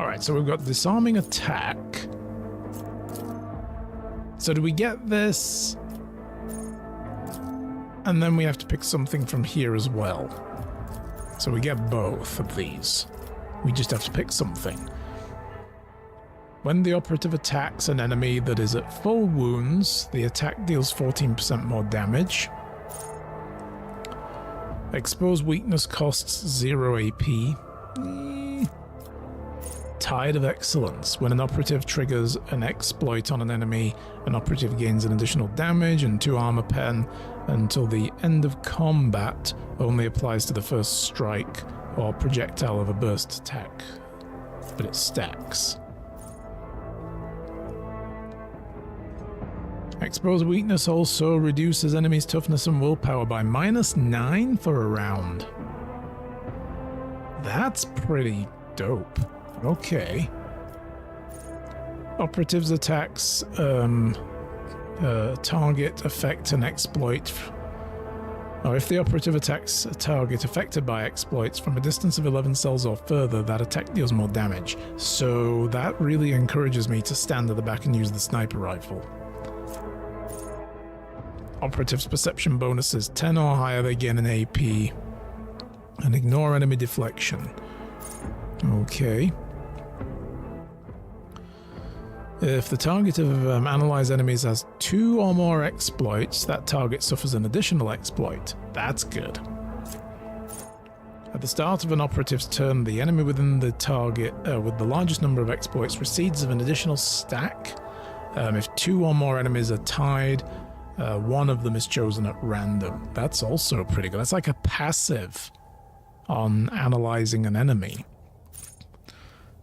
Alright, so we've got disarming attack. So do we get this? And then we have to pick something from here as well. So we get both of these. We just have to pick something. When the operative attacks an enemy that is at full wounds, the attack deals 14% more damage. Exposed weakness costs 0 AP. Tide of Excellence. When an operative triggers an exploit on an enemy, an operative gains an additional damage and 2 armor pen until the end of combat. Only applies to the first strike or projectile of a burst attack, but it stacks. Exposed weakness also reduces enemies' toughness and willpower by -9 for a round. That's pretty dope. Okay. Operatives attacks target, effect, and exploit. Or if the operative attacks a target affected by exploits from a distance of 11 cells or further, that attack deals more damage. So that really encourages me to stand at the back and use the sniper rifle. Operatives' perception bonuses 10 or higher, they gain an AP. And ignore enemy deflection. Okay. If the target of analyzed enemies has 2 or more exploits, that target suffers an additional exploit. That's good. At the start of an operative's turn, the enemy within the target with the largest number of exploits recedes of an additional stack. If 2 or more enemies are tied, one of them is chosen at random. That's also pretty good. That's like a passive on analyzing an enemy.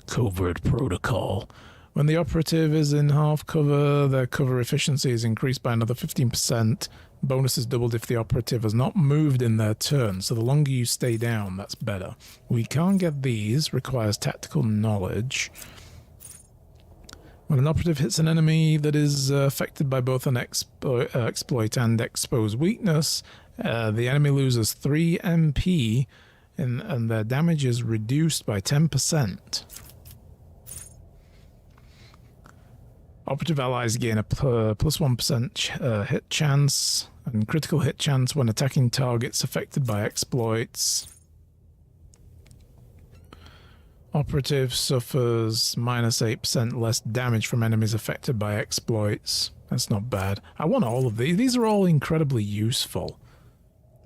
Covert protocol. When the operative is in half cover, their cover efficiency is increased by another 15%. Bonus is doubled if the operative has not moved in their turn, so the longer you stay down, that's better. We can't get these, requires tactical knowledge. When an operative hits an enemy that is affected by both an exploit and exposed weakness, the enemy loses 3 MP and their damage is reduced by 10%. Operative allies gain a plus 1% hit chance and critical hit chance when attacking targets affected by exploits. Operative suffers -8% less damage from enemies affected by exploits. That's not bad. I want all of these. These are all incredibly useful.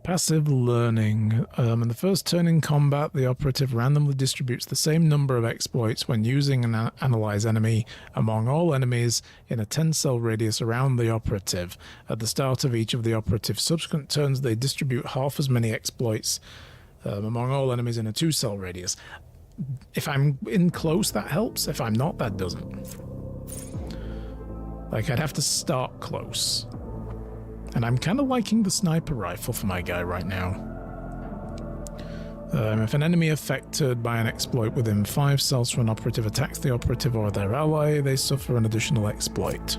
Passive learning. In the first turn in combat, the operative randomly distributes the same number of exploits when using an analyze enemy among all enemies in a 10-cell radius around the operative. At the start of each of the operative's subsequent turns, they distribute half as many exploits among all enemies in a 2-cell radius. If I'm in close, that helps. If I'm not, that doesn't. Like, I'd have to start close. And I'm kind of liking the sniper rifle for my guy right now. If an enemy affected by an exploit within 5 cells from an operative attacks the operative or their ally, they suffer an additional exploit.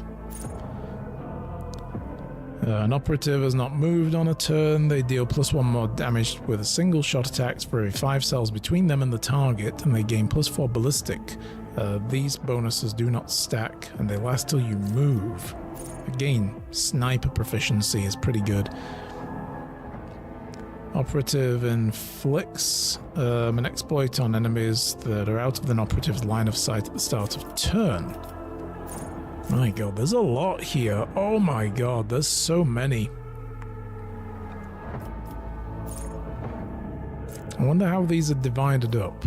An operative has not moved on a turn, they deal +1 more damage with a single shot attacks for every 5 cells between them and the target, and they gain +4 ballistic. These bonuses do not stack, and they last till you move. Again, sniper proficiency is pretty good. Operative inflicts an exploit on enemies that are out of an operative's line of sight at the start of turn. My god, there's a lot here. Oh my god, there's so many. I wonder how these are divided up.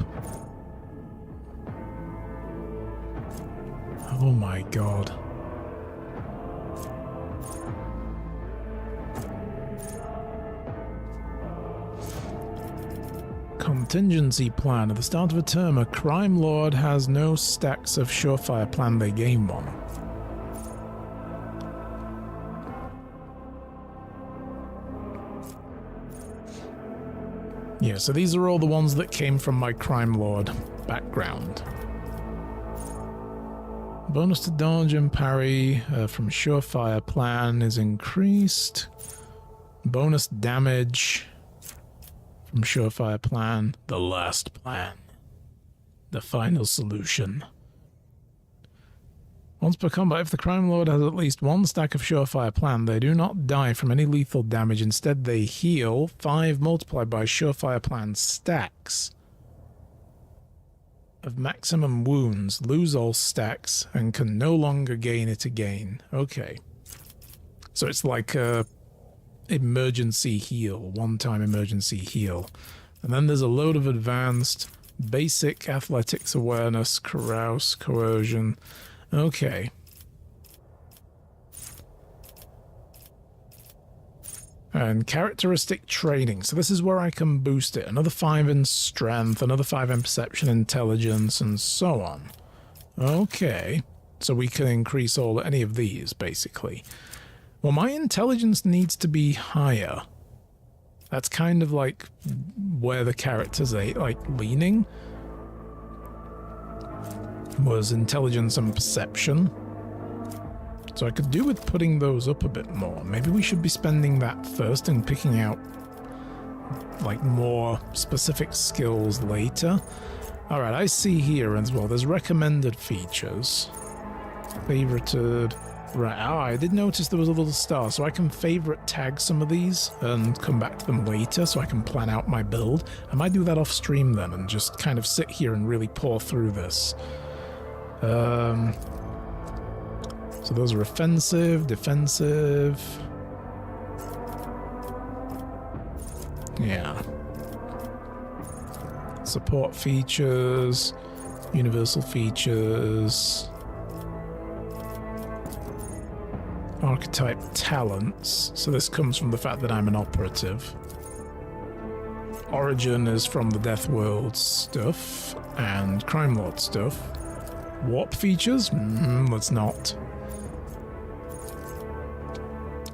Oh my god. Contingency plan. At the start of a term, a crime lord has no stacks of surefire plan, they gain one. Yeah, so these are all the ones that came from my crime lord background. Bonus to dodge and parry from surefire plan is increased. Bonus damage from surefire plan, the last plan. The final solution. Once per combat, if the Crime Lord has at least one stack of Surefire Plan, they do not die from any lethal damage. Instead, they heal 5 multiplied by Surefire Plan stacks of maximum wounds, lose all stacks, and can no longer gain it again. Okay. So it's like a emergency heal, one-time emergency heal. And then there's a load of advanced basic athletics awareness, carouse, coercion. Okay. And characteristic training. So this is where I can boost it. Another 5 in strength, another 5 in perception, intelligence, and so on. Okay. So we can increase any of these, basically. Well, my intelligence needs to be higher. That's kind of like where the character's like leaning. Was intelligence and perception. So I could do with putting those up a bit more. Maybe we should be spending that first and picking out like more specific skills later. Alright, I see here as well, there's recommended features. Favorited. Right, I did notice there was a little star, so I can favorite tag some of these and come back to them later so I can plan out my build. I might do that off stream then and just kind of sit here and really pour through this. So those are offensive, defensive. Yeah. Support features, universal features, archetype talents. So this comes from the fact that I'm an operative. Origin is from the Death World stuff and Crime Lord stuff. Warp features? Let's not.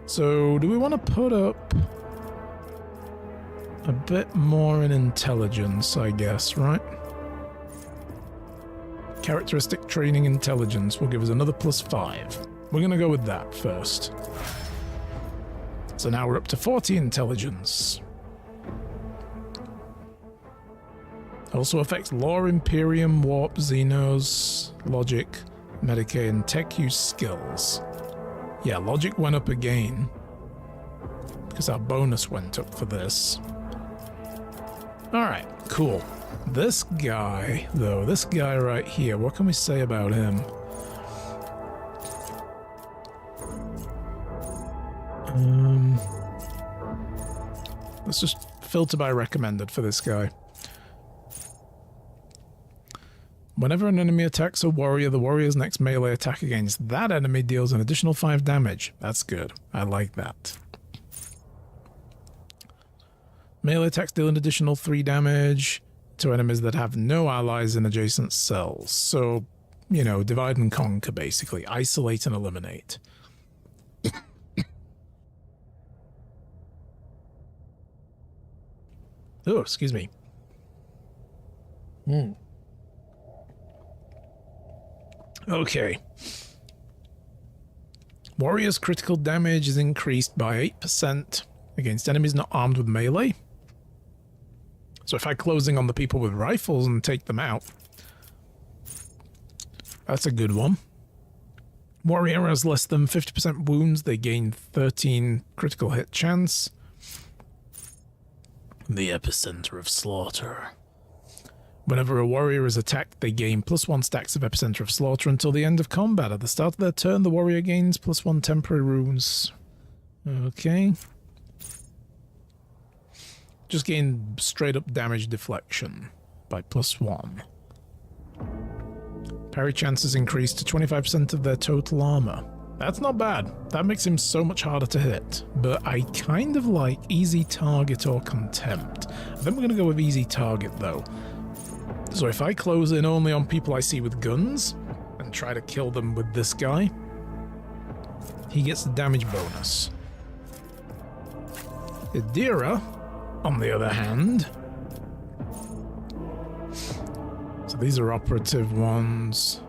So, do we want to put up a bit more in intelligence, I guess, right? Characteristic training intelligence will give us another +5. We're going to go with that first. So now we're up to 40 intelligence. Also affects Law, Imperium, Warp, Xenos, Logic, Medicaid, and Tech use skills. Yeah, Logic went up again. Because our bonus went up for this. Alright, cool. This guy, though, this guy right here, what can we say about him? Let's just filter by recommended for this guy. Whenever an enemy attacks a warrior, the warrior's next melee attack against that enemy deals an additional 5 damage. That's good. I like that. Melee attacks deal an additional 3 damage to enemies that have no allies in adjacent cells. So, you know, divide and conquer, basically. Isolate and eliminate. Oh, excuse me. Okay. Warrior's critical damage is increased by 8% against enemies not armed with melee. So if I close in on the people with rifles and take them out, that's a good one. Warrior has less than 50% wounds, they gain 13 critical hit chance. The epicenter of slaughter. Whenever a warrior is attacked, they gain +1 stacks of epicenter of slaughter until the end of combat. At the start of their turn, the warrior gains +1 temporary runes. Okay. Just gain straight up damage deflection by +1. Parry chances increase to 25% of their total armor. That's not bad. That makes him so much harder to hit. But I kind of like easy target or contempt. I think we're going to go with easy target though. So if I close in only on people I see with guns and try to kill them with this guy, he gets the damage bonus. Idira, on the other hand, so these are operative ones.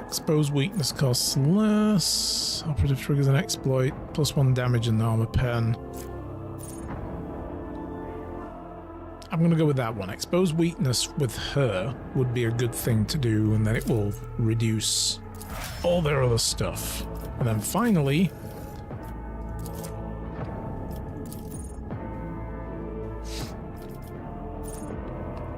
Exposed weakness costs less. Operative triggers an exploit. +1 damage in the armor pen. I'm going to go with that one. Expose weakness with her would be a good thing to do, and then it will reduce all their other stuff. And then finally...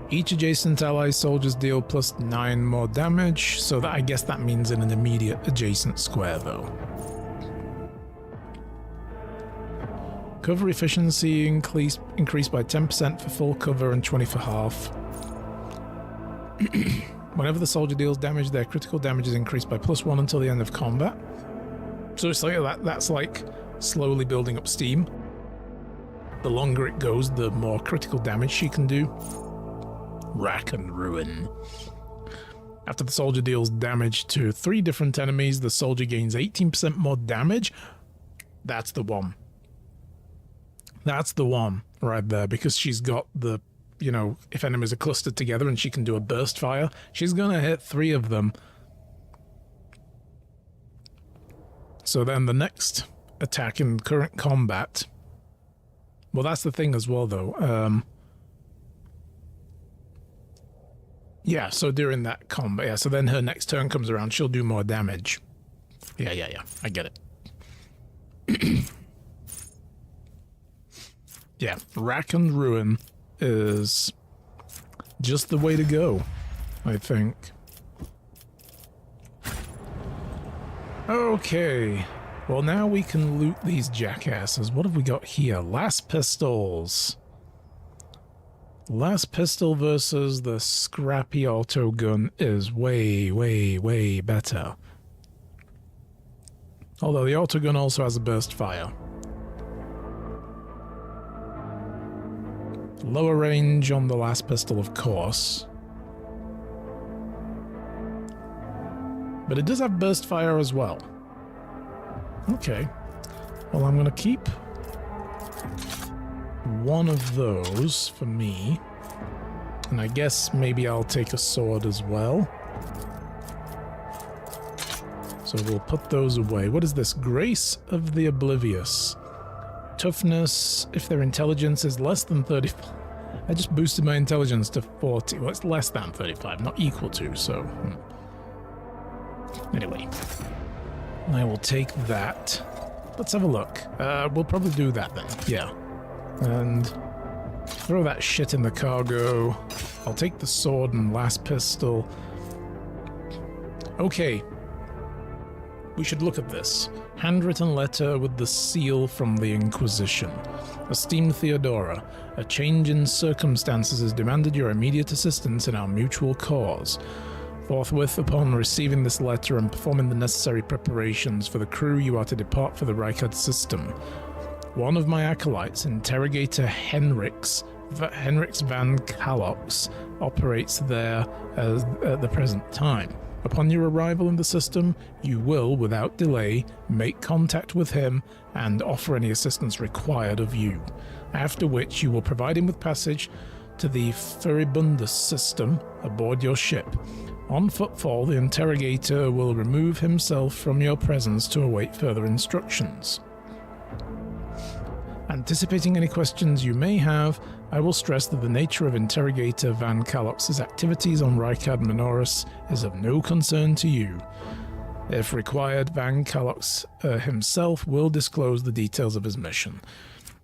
each adjacent ally soldiers deal plus 9 more damage, so that I guess that means in an immediate adjacent square, though. Cover efficiency increased by 10% for full cover and 20 for half. Whenever the soldier deals damage, their critical damage is increased by +1 until the end of combat. So it's like that's like slowly building up steam. The longer it goes, the more critical damage she can do. Rack and ruin. After the soldier deals damage to 3 different enemies, the soldier gains 18% more damage. That's the one. That's the one right there, because she's got the, you know, if enemies are clustered together and she can do a burst fire, she's gonna hit 3 of them. So then the next attack in current combat, well, that's the thing as well, though. Yeah, so during that combat, yeah, so then her next turn comes around, she'll do more damage. Yeah, I get it. Yeah, Rack and Ruin is just the way to go, I think. Okay, well now we can loot these jackasses. What have we got here? Last pistols. Last pistol versus the scrappy auto gun is way better. Although the auto gun also has a burst fire. Lower range on the last pistol, of course. But it does have burst fire as well. Okay. Well, I'm going to keep one of those for me. And I guess maybe I'll take a sword as well. So we'll put those away. What is this? Grace of the Oblivious. Toughness, if their intelligence is less than 35. I just boosted my intelligence to 40. Well, it's less than 35, not equal to, so... Anyway. I will take that. Let's have a look. We'll probably do that then, yeah. And throw that shit in the cargo. I'll take the sword and last pistol. Okay. We should look at this. Handwritten letter with the seal from the Inquisition. Esteemed Theodora, a change in circumstances has demanded your immediate assistance in our mutual cause. Forthwith, upon receiving this letter and performing the necessary preparations for the crew, you are to depart for the Reichard system. One of my acolytes, Interrogator Henriks van Kalox, operates there at the present time. Upon your arrival in the system, you will, without delay, make contact with him and offer any assistance required of you, after which you will provide him with passage to the Furibundus system aboard your ship. On footfall, the interrogator will remove himself from your presence to await further instructions. Anticipating any questions you may have, I will stress that the nature of Interrogator Van Kalox's activities on Reichard Minoris is of no concern to you. If required, Van Kalox himself will disclose the details of his mission.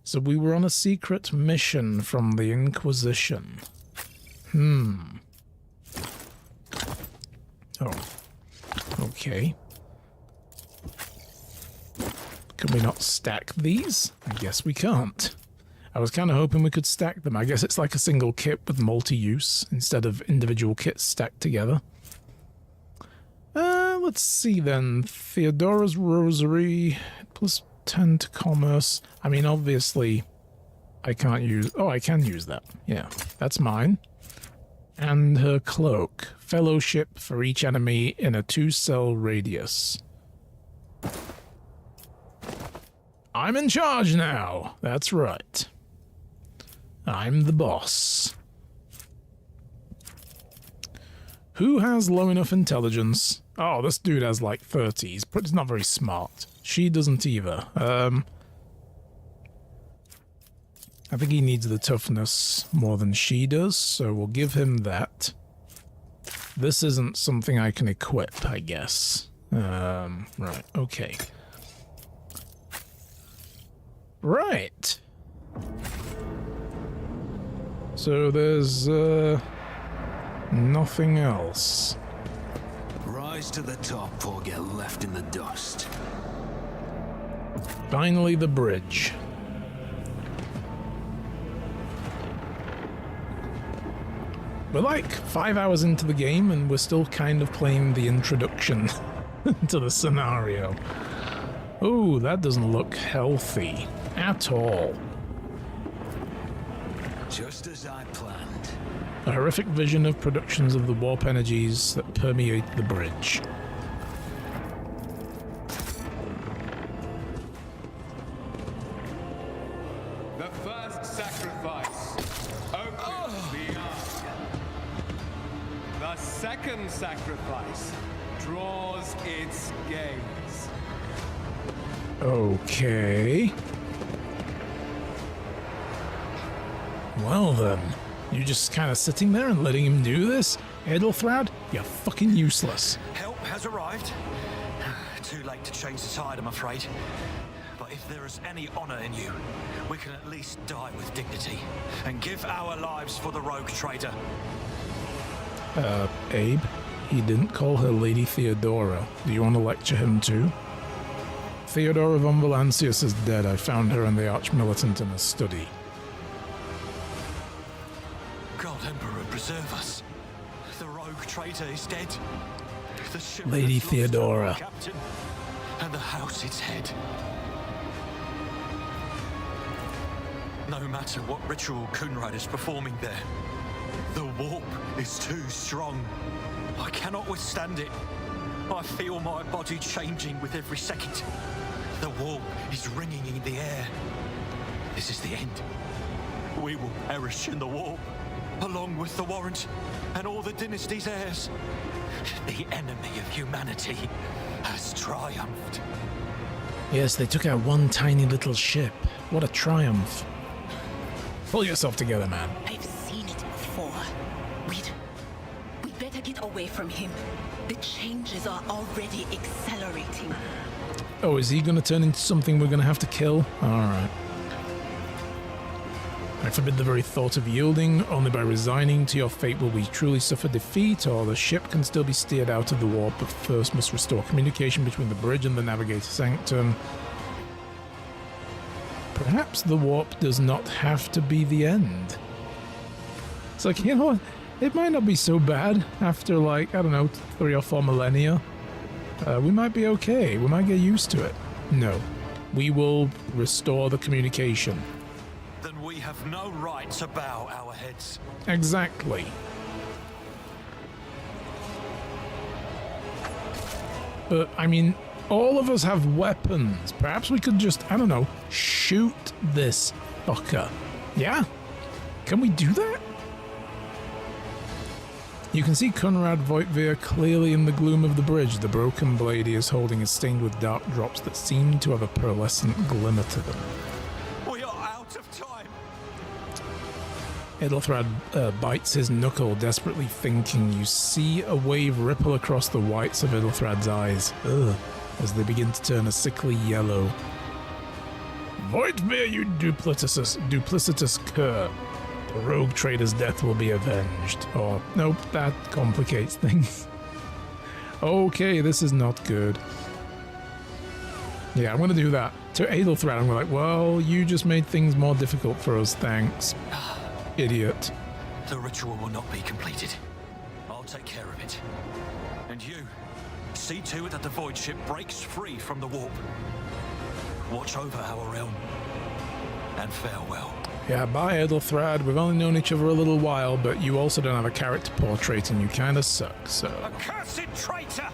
So we were on a secret mission from the Inquisition. Oh. Okay. Can we not stack these? I guess we can't. I was kind of hoping we could stack them. I guess it's like a single kit with multi-use instead of individual kits stacked together. Let's see then. Theodora's Rosary, plus 10 to commerce. I mean, obviously, I can't use... Oh, I can use that. Yeah, that's mine. And her cloak. Fellowship for each enemy in a 2-cell radius. I'm in charge now. That's right. I'm the boss. Who has low enough intelligence? Oh, this dude has like 30s, but he's not very smart. She doesn't either. I think he needs the toughness more than she does, so we'll give him that. This isn't something I can equip, I guess. Right, okay. Right. So there's, nothing else. Rise to the top or get left in the dust. Finally, the bridge. We're like 5 hours into the game and we're still kind of playing the introduction to the scenario. Oh, that doesn't look healthy at all. Just as I planned. A horrific vision of productions of the warp energies that permeate the bridge. The first sacrifice opens the eye. The second sacrifice draws its gaze. Okay. Well then, you just kind of sitting there and letting him do this? Edelthrad, you're fucking useless. Help has arrived. Too late to change the tide, I'm afraid. But if there is any honor in you, we can at least die with dignity and give our lives for the rogue traitor. Abe, he didn't call her Lady Theodora. Do you want to lecture him too? Theodora von Valancius is dead. I found her and the Archmilitant in a study. God Emperor, preserve us. The rogue traitor is dead. The ship Lady has lost Theodora. our captain, and the house its head. No matter what ritual Kunrad is performing there, the warp is too strong. I cannot withstand it. I feel my body changing with every second. The warp is ringing in the air. This is the end. We will perish in the warp, along with the Warrant and all the dynasty's heirs. The enemy of humanity has triumphed. Yes, they took out one tiny little ship. What a triumph. Pull yourself together, man. I've seen it before. We'd better get away from him. The changes are already accelerating. Oh, is he going to turn into something we're going to have to kill? Alright. I forbid the very thought of yielding. Only by resigning to your fate will we truly suffer defeat, or the ship can still be steered out of the warp, but first must restore communication between the bridge and the Navigator Sanctum. Perhaps the warp does not have to be the end. It's like, you know what? It might not be so bad after, like, I don't know, 3 or 4 millennia. We might be okay. We might get used to it. No. We will restore the communication. Then we have no right to bow our heads. Exactly. But, I mean, all of us have weapons. Perhaps we could just, I don't know, shoot this fucker. Yeah? Can we do that? You can see Conrad Voigtveer clearly in the gloom of the bridge. The broken blade he is holding is stained with dark drops that seem to have a pearlescent glimmer to them. We are out of time. Edelthrad bites his knuckle, desperately thinking. You see a wave ripple across the whites of Edelthrad's eyes, as they begin to turn a sickly yellow. Voigtveer, you duplicitous cur. The rogue trader's death will be avenged. Or, nope, that complicates things. Okay, this is not good. Yeah, I'm gonna do that. To Edelthrad, I'm like, well, you just made things more difficult for us, thanks. Idiot. The ritual will not be completed. I'll take care of it. And you, see to it that the void ship breaks free from the warp. Watch over our realm. And farewell. Yeah, bye, Edelthrad. We've only known each other a little while, but you also don't have a character portrait and you kinda suck, so... Accursed traitor!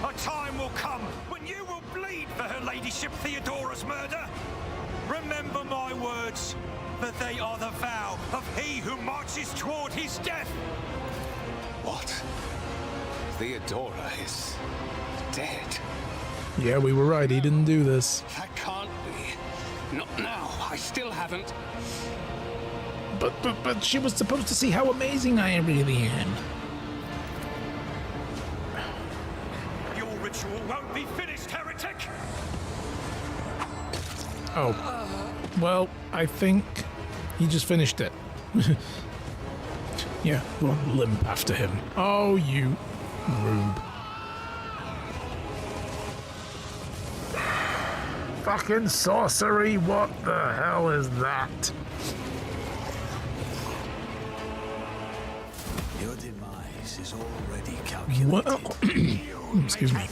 A time will come when you will bleed for her ladyship Theodora's murder. Remember my words, for they are the vow of he who marches toward his death. What? Theodora is dead. Yeah, we were right, he didn't do this. That can't be. Not now. I still haven't. But she was supposed to see how amazing I really am. Your ritual won't be finished, heretic! Oh. Well, I think he just finished it. Yeah, we'll limp after him. Oh, you rube. Fucking sorcery, what the hell is that? Your demise is already calculated. Well, excuse me.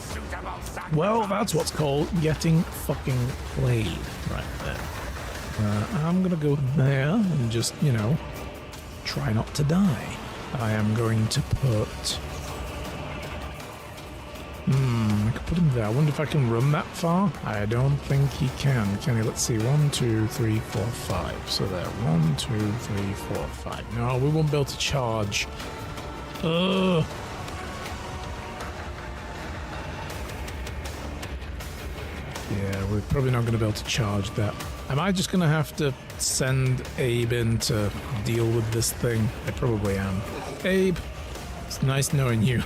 Well, that's what's called getting fucking played right there. I'm gonna go there and just, you know, try not to die. I am going to put... I could put him there. I wonder if I can run that far. I don't think he can he? Let's see. 1, 2, 3, 4, 5. So there. 1, 2, 3, 4, 5. No, we won't be able to charge. Ugh. Yeah, we're probably not going to be able to charge that. Am I just going to have to send Abe in to deal with this thing? I probably am. Abe, it's nice knowing you.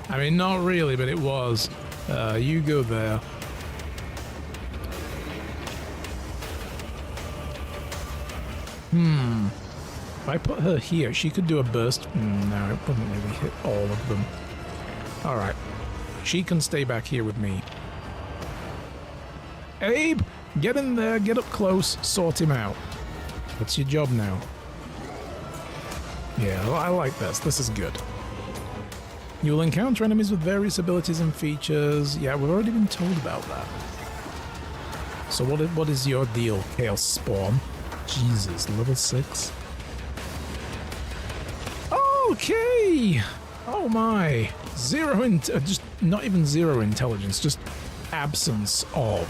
I mean, not really, but it was. You go there. If I put her here, she could do a burst. No, it wouldn't really hit all of them. Alright. She can stay back here with me. Abe, get in there, get up close, sort him out. That's your job now. Yeah, I like this. This is good. You will encounter enemies with various abilities and features. Yeah, we've already been told about that. So what is your deal, Chaos Spawn? Jesus, level 6? Okay! Oh my! Just not even zero intelligence, just absence of.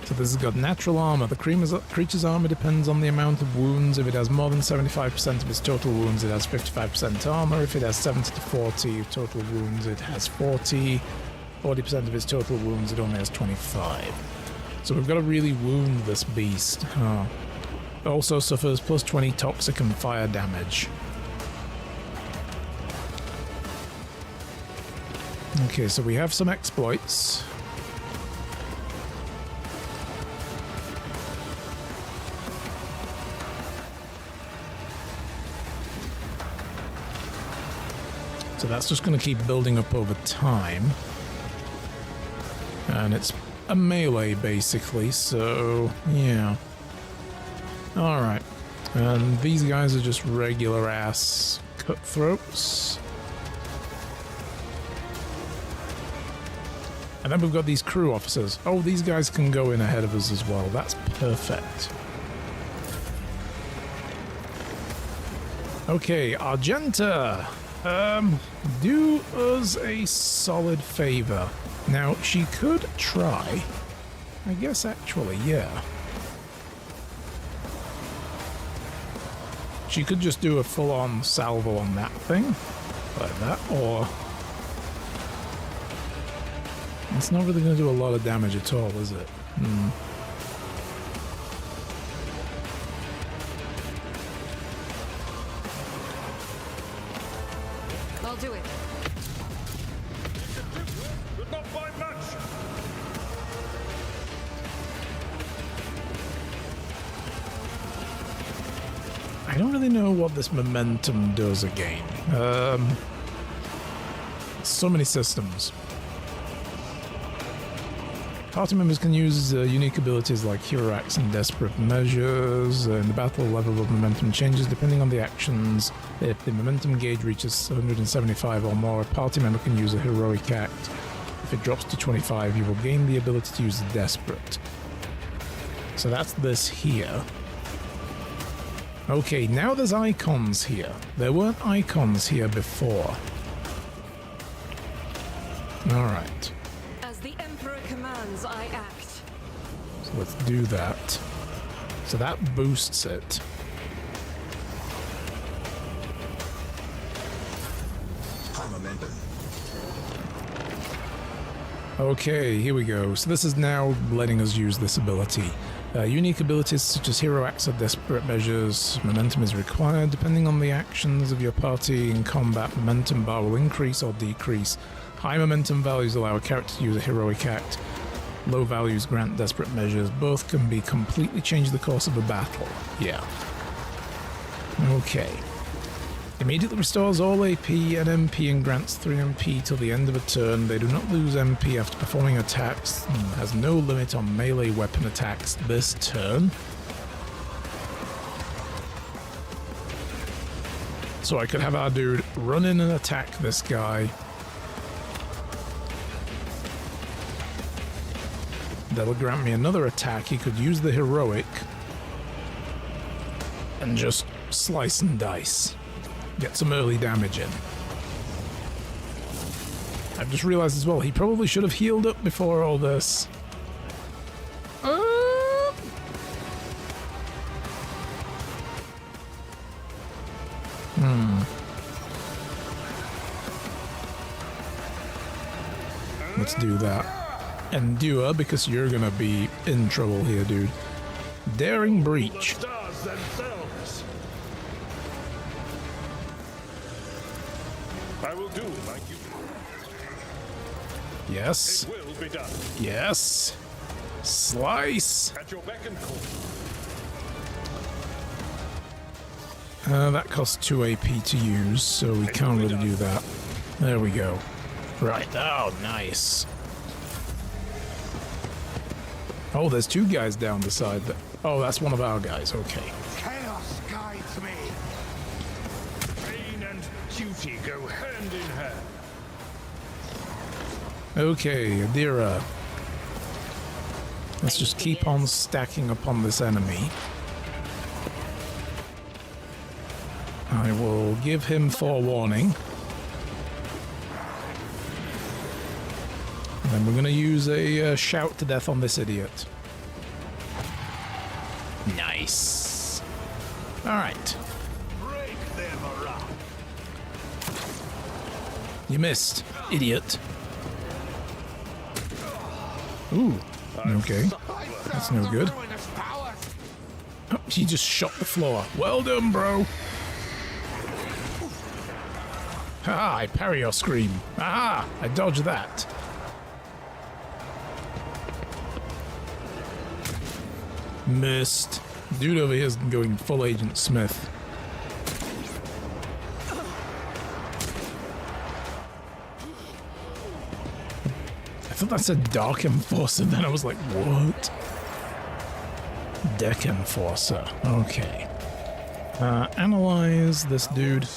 So this has got natural armor. The creature's armor depends on the amount of wounds. If it has more than 75% of its total wounds, it has 55% armor. If it has 70 to 40 total wounds, it has 40. 40% of its total wounds, it only has 25. So we've got to really wound this beast. Oh. Also suffers plus 20 toxic and fire damage. Okay, so we have some exploits. So that's just going to keep building up over time. And it's a melee, basically, so yeah. Alright. And these guys are just regular-ass cutthroats. And then we've got these crew officers. Oh, these guys can go in ahead of us as well. That's perfect. Okay, Argenta. Do us a solid favor. Now, she could try. I guess actually, yeah. She could just do a full-on salvo on that thing. Like that, or... It's not really going to do a lot of damage at all, is it? I'll do it. Not by much! I don't really know what this momentum does again. So many systems. Party members can use unique abilities like Hero Acts and Desperate Measures. In the battle, level of momentum changes depending on the actions. If the momentum gauge reaches 175 or more, a party member can use a Heroic Act. If it drops to 25, you will gain the ability to use the Desperate. So that's this here. Okay, now there's icons here. There weren't icons here before. Alright. As the Emperor commands, I act. So let's do that. So that boosts it. Okay, here we go. So this is now letting us use this ability. Unique abilities such as hero acts or desperate measures. Momentum is required. Depending on the actions of your party in combat, momentum bar will increase or decrease. High momentum values allow a character to use a heroic act. Low values grant desperate measures. Both can be completely change the course of a battle. Yeah. Okay. Immediately restores all AP and MP and grants 3 MP till the end of a turn. They do not lose MP after performing attacks. Has no limit on melee weapon attacks this turn. So I could have our dude run in and attack this guy. That'll grant me another attack. He could use the heroic and just slice and dice. Get some early damage in. I've just realized as well, he probably should have healed up before all this. Let's do that. Endure, because you're gonna be in trouble here, dude. Daring Breach. Stars themselves. I will do like you. Yes. It will be done. Yes. Slice. At your beck and call. That costs 2 AP to use, so we can't really do that. There we go. Right. Oh, nice. Oh, there's 2 guys down the side. Oh, that's one of our guys. Okay. Chaos guides me. Pain and duty go hand in hand. Okay, Adira. Let's just keep on stacking upon this enemy. I will give him forewarning. And then we're going to use a shout to death on this idiot. Nice. Alright. Break their morale. You missed, idiot. Ooh, okay. That's no good. Oh, he just shot the floor. Well done, bro. Ha! I parry your scream. Aha! I dodged that. Missed. Dude over here is going full Agent Smith. I thought that said Dark Enforcer, then I was like, what? Deck Enforcer. Okay. Analyze this dude.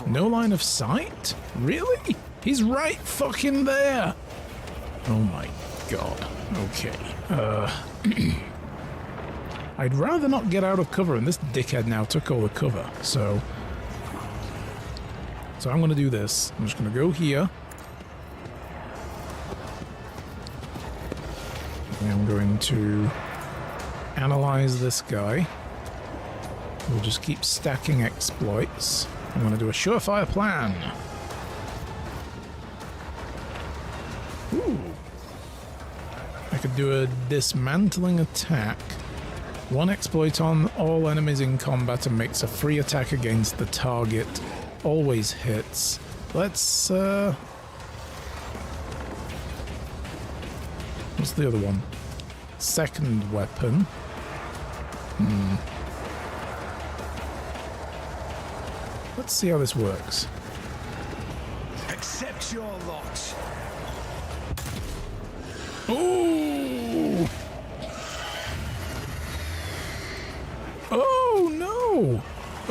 No line of sight? Really? He's right fucking there. Oh my god. Okay. I'd rather not get out of cover, and this dickhead now took all the cover, so I'm gonna do this. I'm just gonna go here. And I'm going to analyze this guy. We'll just keep stacking exploits. I'm going to do a surefire plan. Ooh. I could do a dismantling attack. 1 exploit on all enemies in combat and makes a free attack against the target. Always hits. Let's, what's the other one? Second weapon. Let's see how this works. Accept your lot. Oh! Oh no!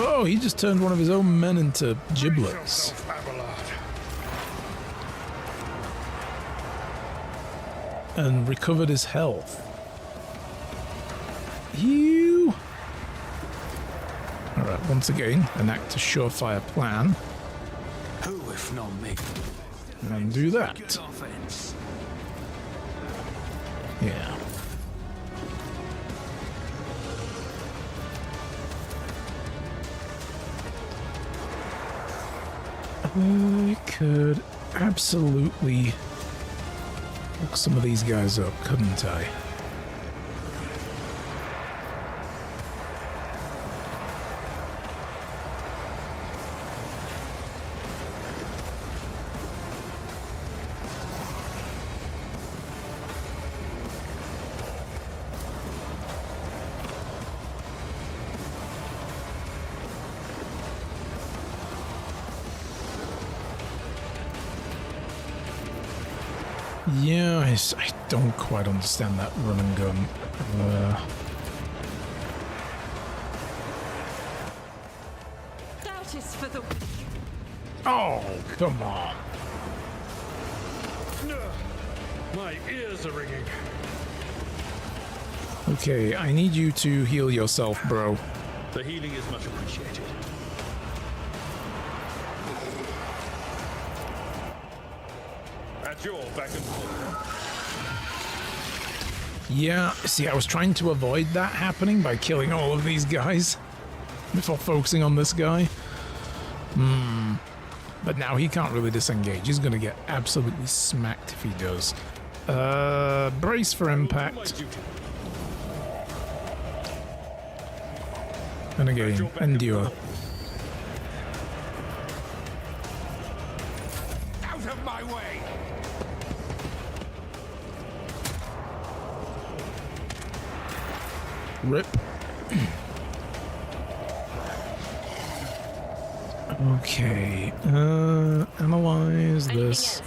Oh, he just turned one of his own men into giblets. And recovered his health. You. Alright, once again, enact a surefire plan. Who, if not me? And do that. Good offense. Yeah. I could absolutely Hook some of these guys up, couldn't I? Yeah, I don't quite understand that run and gun. Doubt is for the... Oh, come on. My ears are ringing. Okay, I need you to heal yourself, bro. The healing is much appreciated. At your back and forth. Yeah, see, I was trying to avoid that happening by killing all of these guys before focusing on this guy. But now he can't really disengage. He's going to get absolutely smacked if he does. Brace for impact. And again, endure. Out of my way! Rip. Okay, analyze this.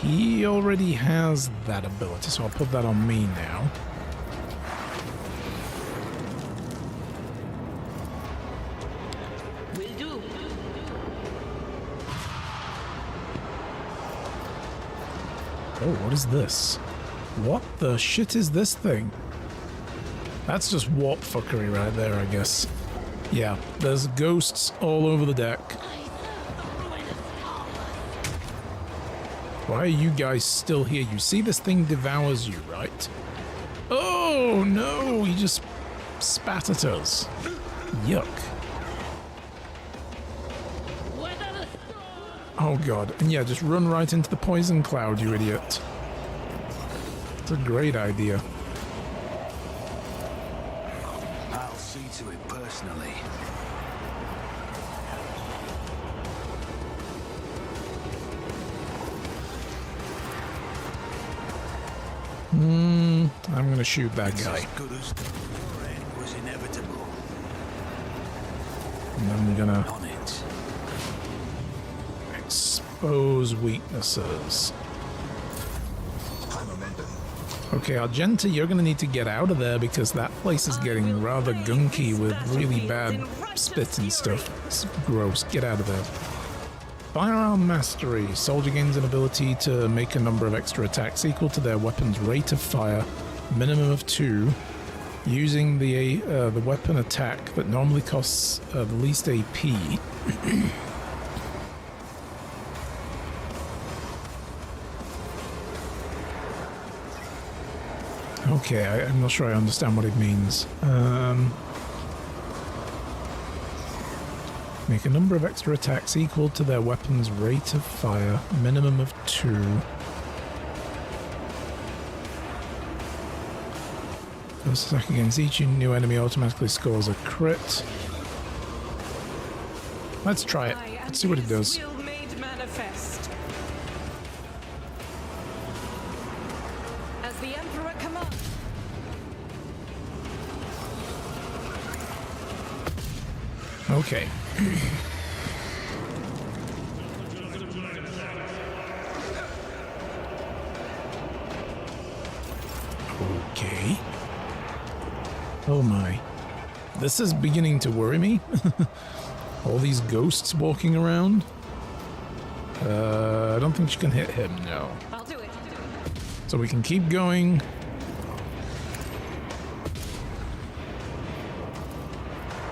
He already has that ability, so I'll put that on me now. Will do. Oh, what is this? What the shit is this thing? That's just warp fuckery right there, I guess. Yeah, there's ghosts all over the deck. Why are you guys still here? You see this thing devours you, right? Oh, no! He just spat at us. Yuck. Oh, God. And yeah, just run right into the poison cloud, you idiot. It's a great idea. I'll see to it personally. I'm gonna shoot that guy. As good as the end was inevitable. And I'm gonna On it. expose weaknesses. Okay, Argenta, you're gonna need to get out of there because that place is getting rather gunky with really bad spit and stuff. It's gross. Get out of there. Firearm Mastery. Soldier gains an ability to make a number of extra attacks equal to their weapon's rate of fire, minimum of 2, using the weapon attack that normally costs the least AP. Okay, I'm not sure I understand what it means. Make a number of extra attacks equal to their weapon's rate of fire, minimum of 2. First attack against each new enemy automatically scores a crit. Let's try it. Let's see what it does. Will made manifest. As the Emperor commands. Okay. Okay. Oh my. This is beginning to worry me. All these ghosts walking around. I don't think she can hit him, no. I'll do it. So we can keep going.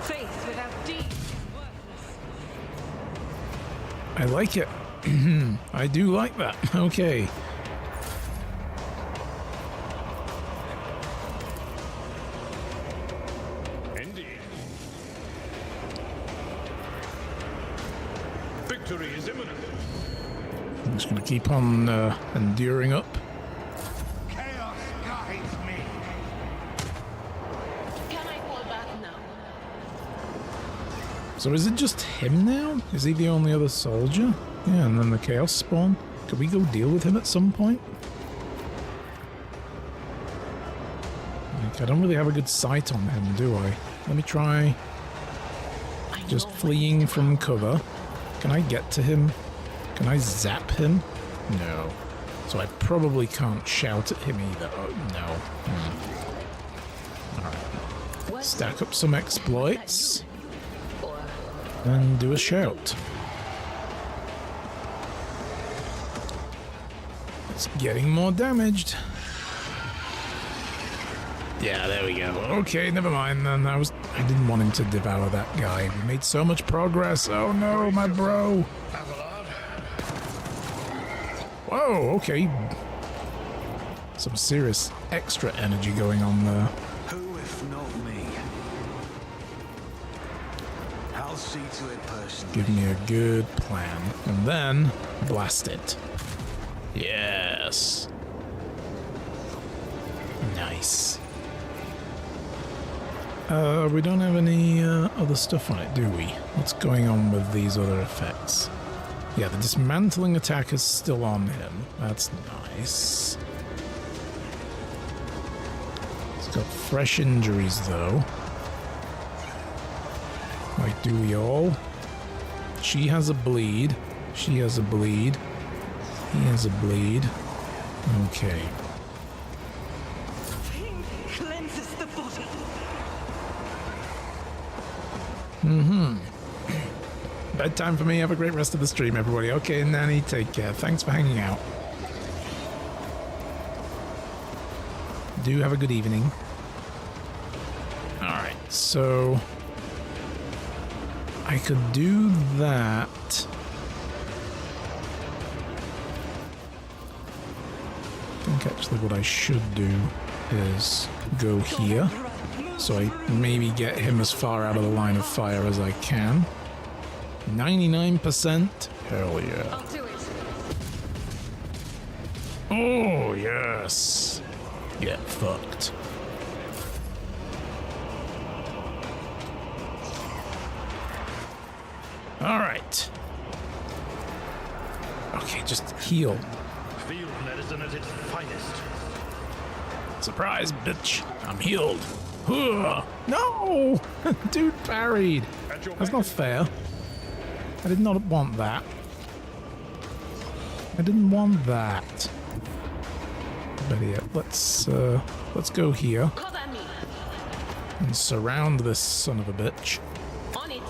Faith without deeds is worthless. I like it. I do like that. Okay. Indeed. Victory is imminent. I'm just going to keep on enduring up. Chaos guides me. Can I fall back now? So is it just him now? Is he the only other soldier? Yeah, and then the Chaos spawn. Could we go deal with him at some point? Like, I don't really have a good sight on him, do I? Let me try just fleeing from cover. Can I get to him? Can I zap him? No. So I probably can't shout at him either. Oh, no. Alright. Stack up some exploits. And do a shout. It's getting more damaged. Yeah, there we go. Okay, never mind then. I didn't want him to devour that guy. We made so much progress. Oh no, my bro. Whoa, okay. Some serious extra energy going on there. Who if not me? I'll see to it personally. Give me a good plan. And then blast it. Yes. Nice. We don't have any other stuff on it, do we? What's going on with these other effects? Yeah, the dismantling attack is still on him. That's nice. He's got fresh injuries, though. Like, do we all? She has a bleed. She has a bleed. He has a bleed. Okay. Cleanses the body. Bedtime for me. Have a great rest of the stream, everybody. Okay, Nanny, take care. Thanks for hanging out. Do have a good evening. Alright, so I could do that. I think actually what I should do is go here. So I maybe get him as far out of the line of fire as I can. 99%? Hell yeah. I'll do it. Oh, yes. Get fucked. Alright. Okay, just heal. Field medicine at its finest. Surprise, bitch. I'm healed. Ugh. No! Dude parried. That's not fair. I did not want that. I didn't want that. But yeah, let's go here Cover me. and surround this son of a bitch. On it.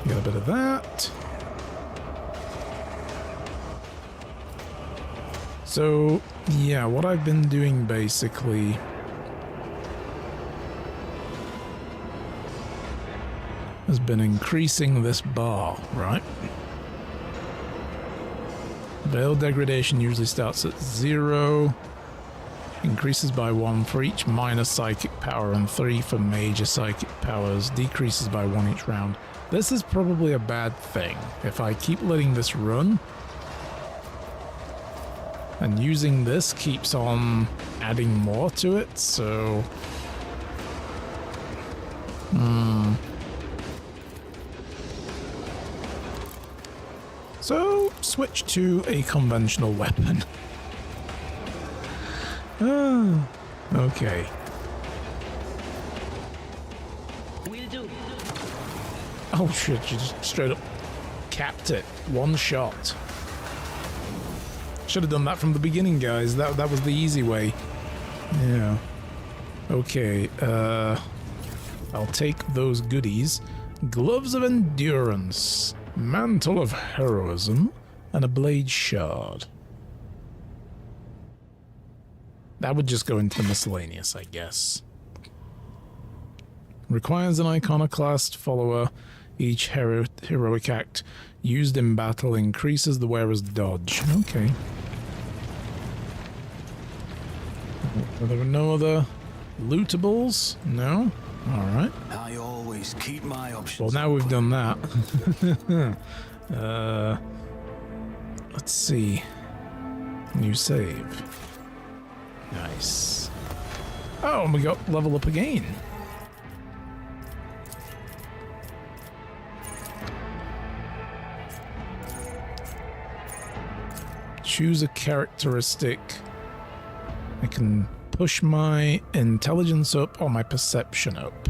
Get a bit of that. So, yeah, what I've been doing basically has been increasing this bar, right? Veil degradation usually starts at 0, increases by 1 for each minor psychic power and 3 for major psychic powers, decreases by 1 each round. This is probably a bad thing. If I keep letting this run, and using this keeps on adding more to it, so... So, switch to a conventional weapon. Okay. Will do. Oh shit, you just straight up capped it. One shot. Should have done that from the beginning, guys. That was the easy way. Yeah. Okay, I'll take those goodies. Gloves of Endurance, Mantle of Heroism, and a Blade Shard. That would just go into the miscellaneous, I guess. Requires an iconoclast follower. Each heroic act used in battle increases the wearer's dodge. Okay. There were no other lootables? No? Alright. I always keep my options. Well, now we've done that. Let's see. New save. Nice. Oh, and we got level up again. Choose a characteristic. I can push my intelligence up or my perception up.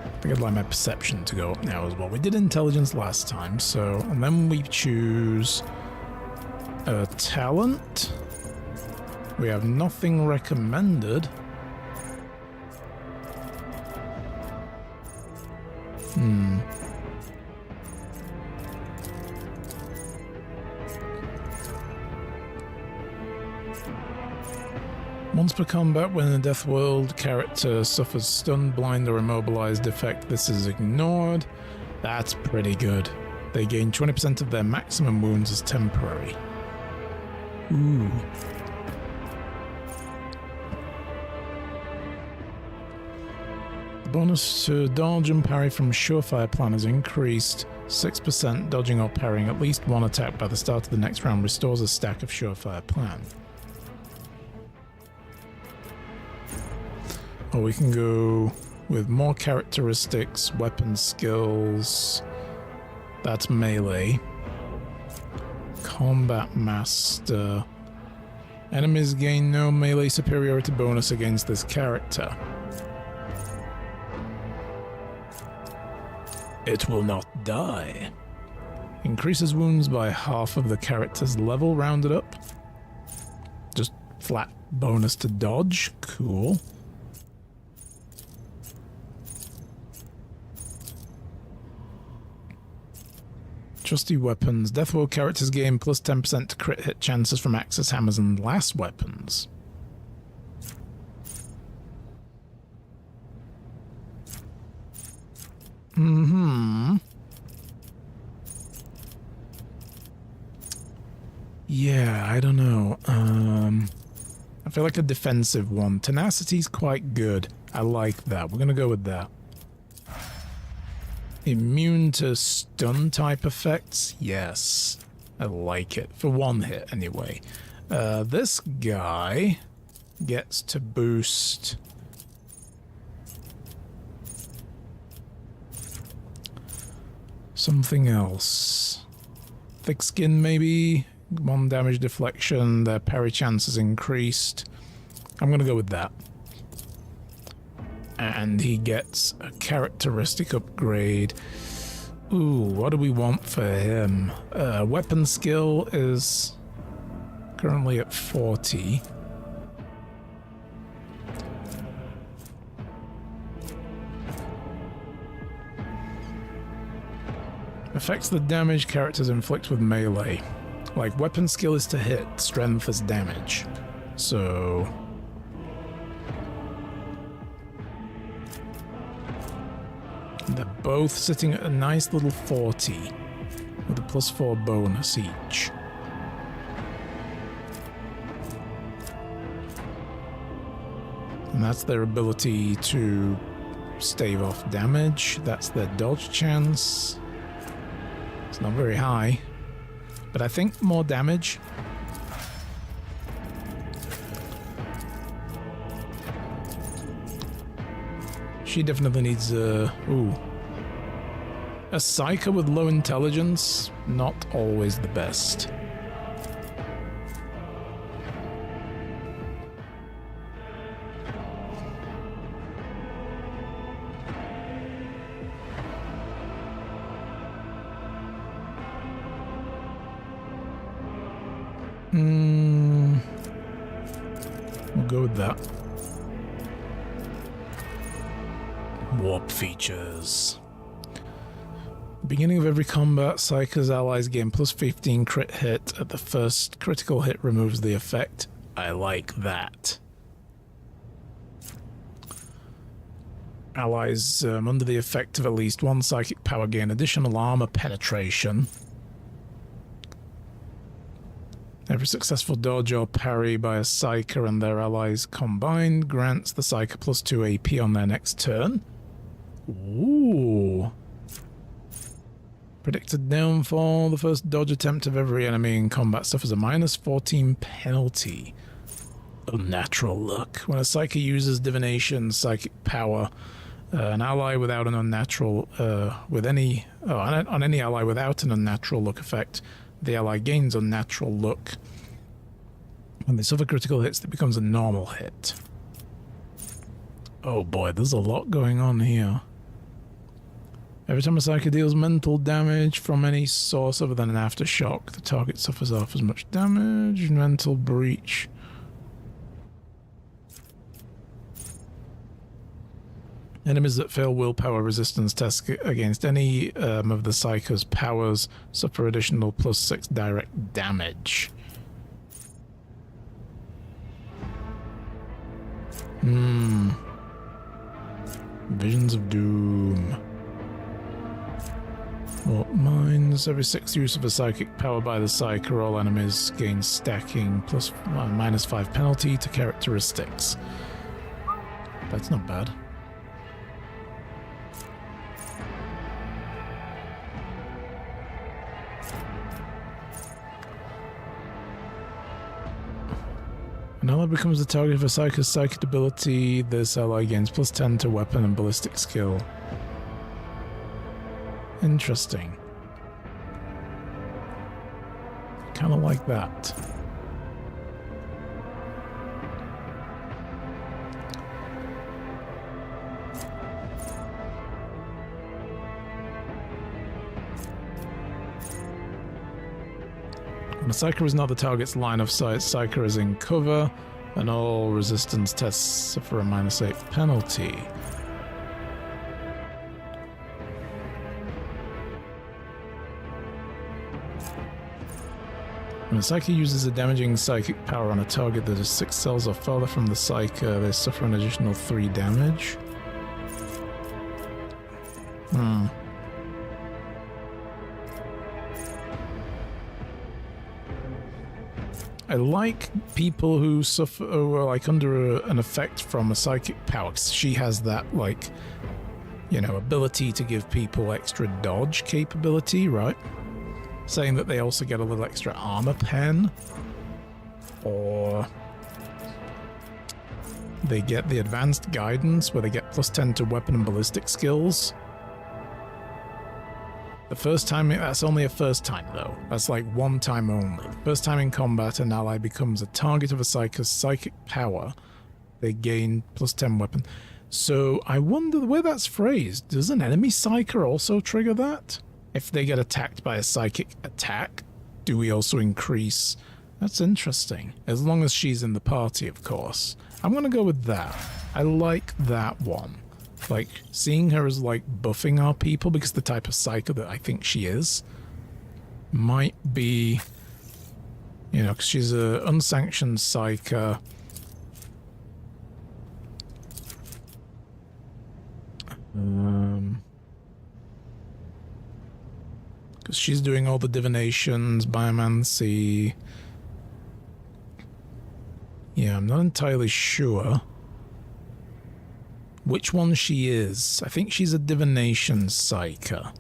I think I'd like my perception to go up now as well. We did intelligence last time, so... And then we choose a talent. We have nothing recommended. Once per combat, when a Death World character suffers stun, blind, or immobilized effect, this is ignored. That's pretty good. They gain 20% of their maximum wounds as temporary. Ooh. The bonus to dodge and parry from Surefire Plan is increased. 6% dodging or parrying at least one attack by the start of the next round restores a stack of Surefire Plan. Or we can go with more characteristics, weapon skills. That's melee. Combat Master. Enemies gain no melee superiority bonus against this character. It will not die. Increases wounds by half of the character's level rounded up. Just flat bonus to dodge. Cool. Trusty weapons. Deathworld characters gain plus 10% to crit hit chances from axes, hammers, and last weapons. Yeah, I don't know. I feel like a defensive one. Tenacity's quite good. I like that. We're gonna go with that. Immune to stun type effects? Yes. I like it. For one hit, anyway. This guy gets to boost... something else. Thick skin, maybe? 1 damage deflection. Their parry chance is increased. I'm gonna go with that. And he gets a characteristic upgrade. Ooh, what do we want for him? Weapon skill is currently at 40. Affects the damage characters inflict with melee. Like, weapon skill is to hit, strength is damage. So... they're both sitting at a nice little 40, with a +4 bonus each. And that's their ability to stave off damage. That's their dodge chance. It's not very high, but I think more damage. She definitely needs a... ooh. A psyker with low intelligence, not always the best. We'll go with that. Warp features. Beginning of every combat, Psyker's allies gain plus 15 crit hit. At the first critical hit removes the effect. I like that. Allies under the effect of at least one psychic power gain additional armor penetration. Every successful dodge or parry by a Psyker and their allies combined grants the Psyker plus 2 AP on their next turn. Ooh. Predicted downfall. The first dodge attempt of every enemy in combat suffers a minus 14 penalty. Unnatural luck. When a Psyker uses divination, psychic power, an ally without an unnatural, on any ally without an unnatural luck effect, the ally gains unnatural luck. When they suffer critical hits, it becomes a normal hit. Oh boy, there's a lot going on here. Every time a Psyker deals mental damage from any source other than an aftershock, the target suffers half as much damage. Mental breach. Enemies that fail willpower resistance tests against any of the Psyker's powers suffer additional plus 6 direct damage. Visions of Doom. What mines? Every 6th use of a psychic power by the Psyker, all enemies gain stacking plus minus 5 penalty to characteristics. That's not bad. An ally becomes the target of a Psyker's psychic ability. This ally gains plus 10 to weapon and ballistic skill. Interesting. Kind of like that. When a Psyker is not the target's line of sight, Psyker is in cover, and all resistance tests suffer a minus 8 penalty. When a Psyker uses a damaging psychic power on a target that is 6 cells or farther from the Psyker, they suffer an additional 3 damage. I like people who suffer, who are like under an effect from a psychic power, 'cause she has that, like, you know, ability to give people extra dodge capability, right? Saying that they also get a little extra armor pen, or they get the advanced guidance where they get plus 10 to weapon and ballistic skills. The first time, that's only a first time though. That's like one time only. First time in combat, an ally becomes a target of a Psyker's psychic power. They gain plus 10 weapon. So I wonder the way that's phrased. Does an enemy Psyker also trigger that? If they get attacked by a psychic attack, do we also increase? That's interesting. As long as she's in the party, of course. I'm gonna go with that. I like that one. Like, seeing her as, like, buffing our people, because the type of Psyker that I think she is, might be, you know, because she's a unsanctioned Psyker. Because she's doing all the divinations, biomancy. Yeah, I'm not entirely sure which one she is. I think she's a divination Psyker.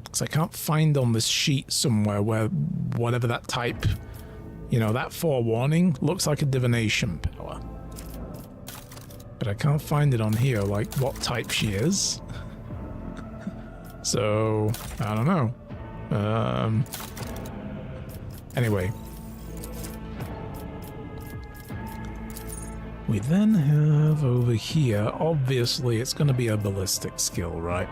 Because I can't find on this sheet somewhere where whatever that type, you know, that forewarning looks like a divination power. But I can't find it on here, like what type she is. So, I don't know. Anyway. We then have over here, obviously it's going to be a ballistic skill, right?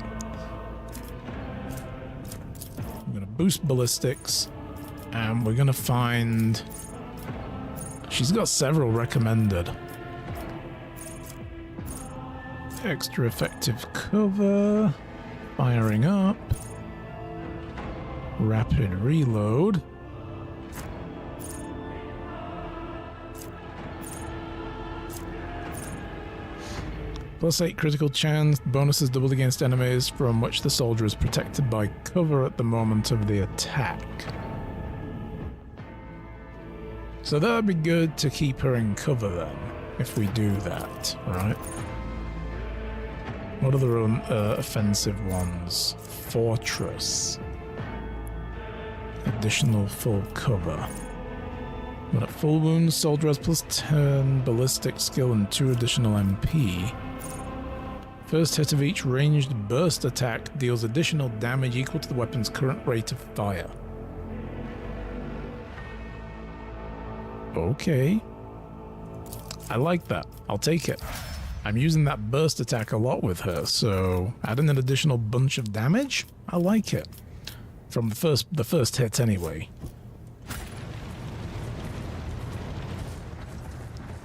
I'm going to boost ballistics, and we're going to find... She's got several recommended. Extra effective cover, firing up, rapid reload, +8 critical chance. Bonus is doubled against enemies from which the soldier is protected by cover at the moment of the attack. So that'd be good to keep her in cover then, if we do that, right? What are the offensive ones? Fortress. Additional full cover. When at full wounds, soldier has +10 ballistic skill and 2 additional MP. First hit of each ranged burst attack deals additional damage equal to the weapon's current rate of fire. Okay. I like that. I'll take it. I'm using that burst attack a lot with her, so adding an additional bunch of damage? I like it. From the first hit anyway.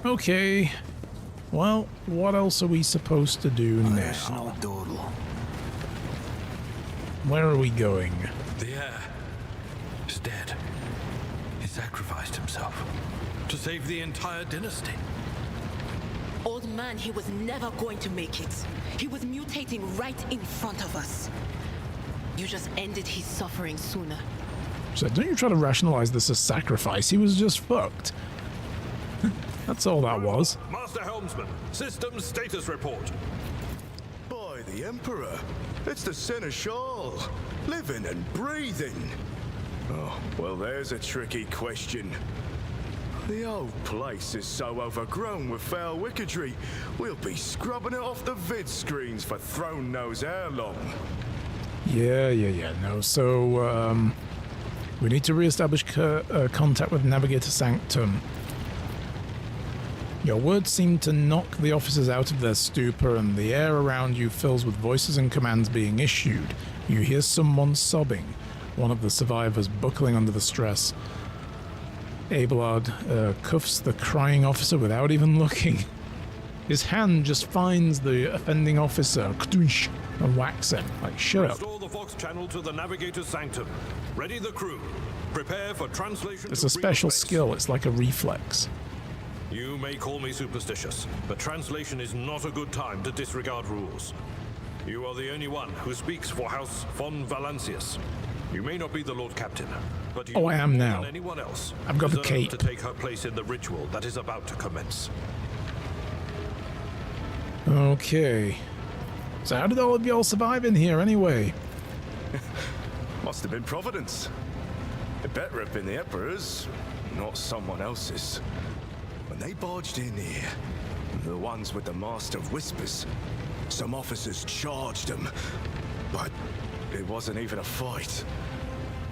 Okay. Well, what else are we supposed to do now? Where are we going? The heir is dead. He sacrificed himself to save the entire dynasty. Old man, he was never going to make it. He was mutating right in front of us. You just ended his suffering sooner. So don't you try to rationalize this as sacrifice. He was just fucked. That's all that was. Master Helmsman, system status report. By the Emperor, it's the Seneschal, living and breathing. Oh, well, there's a tricky question. The old place is so overgrown with foul wickedry, we'll be scrubbing it off the vid screens for throne knows how long. Yeah, no. So, we need to re-establish contact with Navigator Sanctum. Your words seem to knock the officers out of their stupor, and the air around you fills with voices and commands being issued. You hear someone sobbing, one of the survivors buckling under the stress. Abelard cuffs the crying officer without even looking. His hand just finds the offending officer and whacks him. Like, shut up. Restore the Fox channel to the Navigator Sanctum. Ready the crew. Prepare for translation. It's a special skill. It's like a reflex. You may call me superstitious, but translation is not a good time to disregard rules. You are the only one who speaks for House von Valancius. You may not be the Lord Captain, but you I am more now. than anyone else I've got the deserve cape. to take her place in the ritual that is about to commence. Okay. So how did all of y'all survive in here anyway? Must have been Providence. It better have been the Emperor's, not someone else's. When they barged in here, the ones with the Master of Whispers, some officers charged them, but it wasn't even a fight.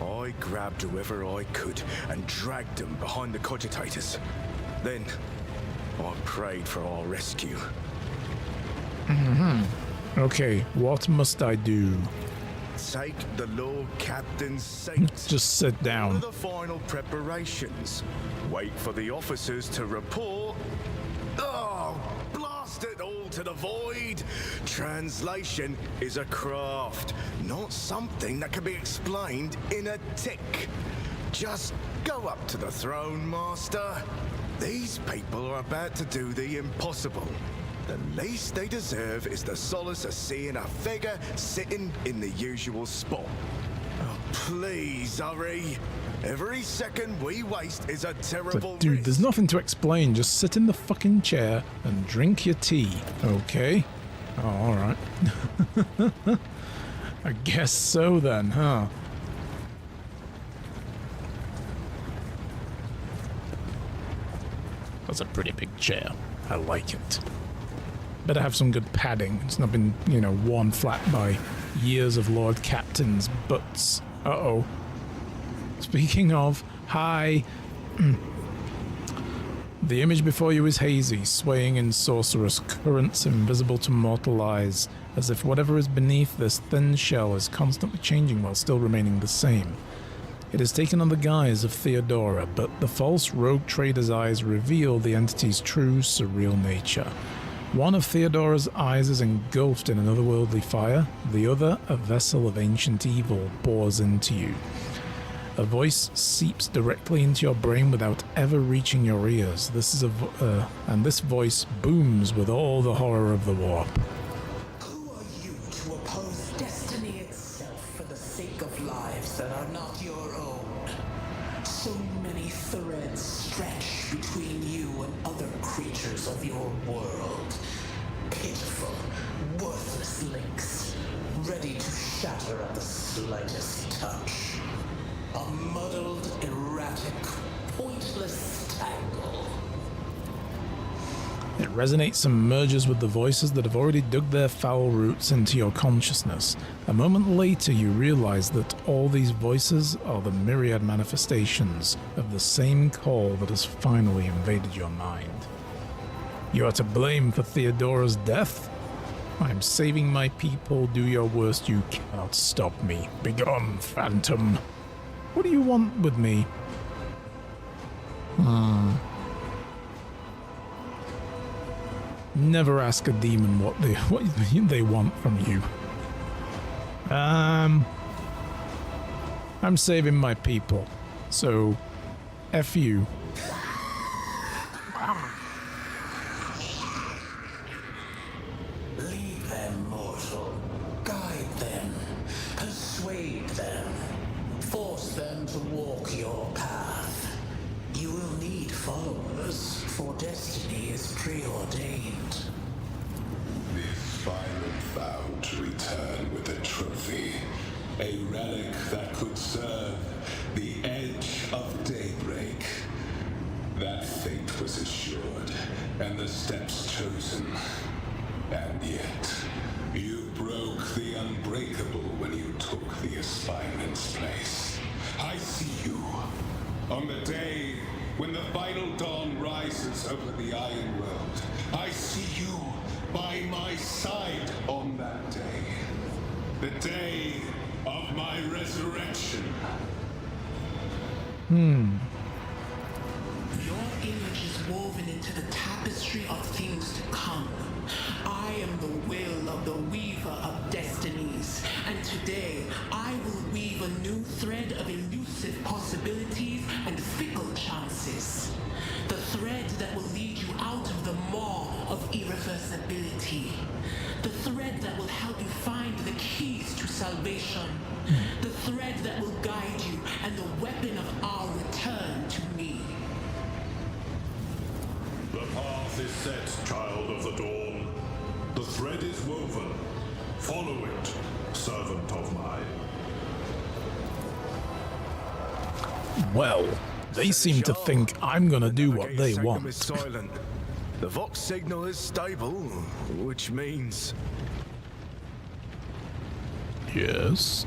I grabbed whoever I could and dragged them behind the cogitators. Then, I prayed for our rescue. Okay, what must I do? Take the Lord Captain's saints. Just sit down. For the final preparations. Wait for the officers to report. Oh, blast it all to the void. Translation is a craft, not something that can be explained in a tick. Just go up to the throne, Master. These people are about to do the impossible. The least they deserve is the solace of seeing a figure sitting in the usual spot. Oh, please, hurry. Every second we waste is a terrible Dude, risk. there's nothing to explain. Just sit in the fucking chair and drink your tea. Okay? Oh, alright. I guess so then, huh? That's a pretty big chair. I like it. Better have some good padding. It's not been, worn flat by years of Lord Captain's butts. Uh-oh. Speaking of, hi. The image before you is hazy, swaying in sorcerous currents invisible to mortal eyes, as if whatever is beneath this thin shell is constantly changing while still remaining the same. It is taken on the guise of Theodora, but the false rogue trader's eyes reveal the entity's true, surreal nature. One of Theodora's eyes is engulfed in an otherworldly fire, the other, a vessel of ancient evil, pours into you. A voice seeps directly into your brain without ever reaching your ears. This is and this voice booms with all the horror of the warp. Who are you to oppose destiny itself for the sake of lives that are not your own? So many threads stretch between you and other creatures of your world. Pitiful, worthless links, ready to shatter at the slightest touch. A muddled, erratic, pointless tangle. It resonates and merges with the voices that have already dug their foul roots into your consciousness. A moment later, you realize that all these voices are the myriad manifestations of the same call that has finally invaded your mind. You are to blame for Theodora's death? I am saving my people. Do your worst. You cannot stop me. Begone, phantom. What do you want with me? Never ask a demon what they want from you. I'm saving my people, so F you. Lead them, mortal. Guide them. Persuade them. Force them to walk your path. You will need followers, for destiny is preordained. This violent vowed to return with a trophy, a relic that could serve the edge of daybreak. That fate was assured, and the steps chosen. And yet, you broke the unbreakable when you took the aspirement's place. I see you. On the day when the final dawn rises over the Iron World, I see you by my side on that day. The day of my resurrection. Your image is woven into the tapestry of things to come. I am the will of the weaver of destinies, and today I will weave a new thread of elusive possibilities and fickle chances. The thread that will lead you out of the maw of irreversibility. The thread that will help you find the keys to salvation. The thread that will guide you and the weapon of our return to me. The path is set, child of the dawn. The thread is woven. Follow it, servant of mine. Well, they seem to think I'm gonna do what they want. Is silent. The Vox signal is stable, which means Yes.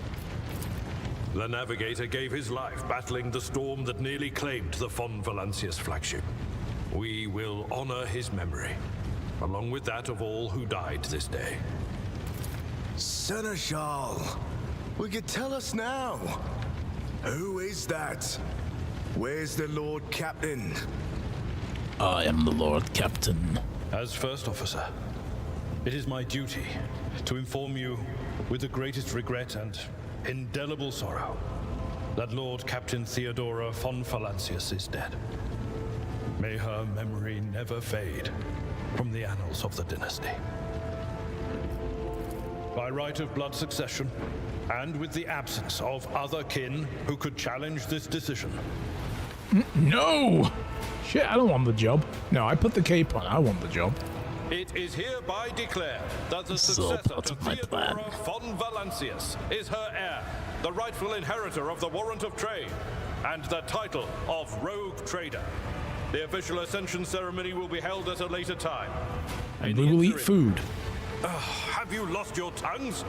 The Navigator gave his life battling the storm that nearly claimed the Von Valancius flagship. We will honor his memory, along with that of all who died this day. Seneschal. We could tell us now. Who is that? Where's the Lord Captain? I am the Lord Captain. As First Officer, it is my duty to inform you with the greatest regret and indelible sorrow that Lord Captain Theodora von Valancius is dead. May her memory never fade from the annals of the dynasty. By right of blood succession, and with the absence of other kin who could challenge this decision, No! Shit, I don't want the job. No, I put the cape on. I want the job. It is hereby declared that the This is all successor part to of my plan. Theodora von Valancius is her heir, the rightful inheritor of the warrant of trade, and the title of Rogue Trader. The official ascension ceremony will be held at a later time. And In we the will eat interim- food. Have you lost your tongues?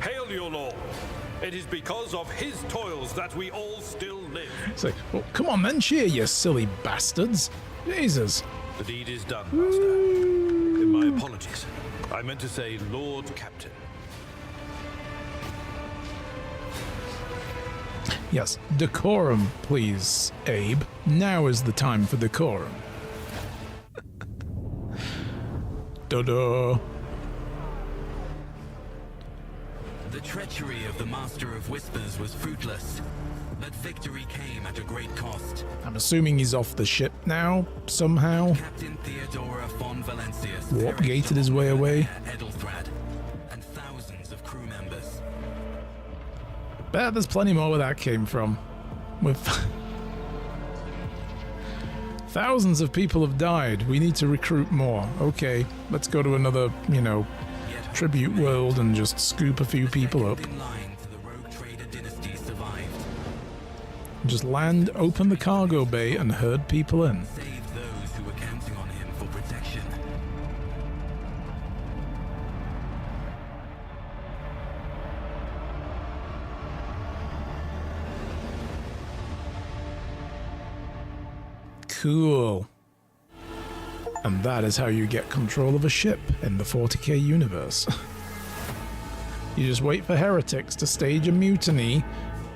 Hail your lord. It is because of his toils that we all still live. It's like, well, come on then, cheer, you silly bastards. Jesus. The deed is done, Master. My apologies. I meant to say Lord Captain. Yes, decorum, please, Abe. Now is the time for decorum. Da-da. The treachery of the Master of Whispers was fruitless. But victory came at a great cost. I'm assuming he's off the ship now, somehow. Captain Theodora von Valancius Warp-gated his way away. Edelthrad, and thousands of crew members. Bet there's plenty more where that came from. With thousands of people have died. We need to recruit more. Okay, let's go to another, you know, tribute world and just scoop a few people up. Just land, open the cargo bay, and herd people in. Save those who were counting on him for protection. Cool. And that is how you get control of a ship in the 40k universe. You just wait for heretics to stage a mutiny,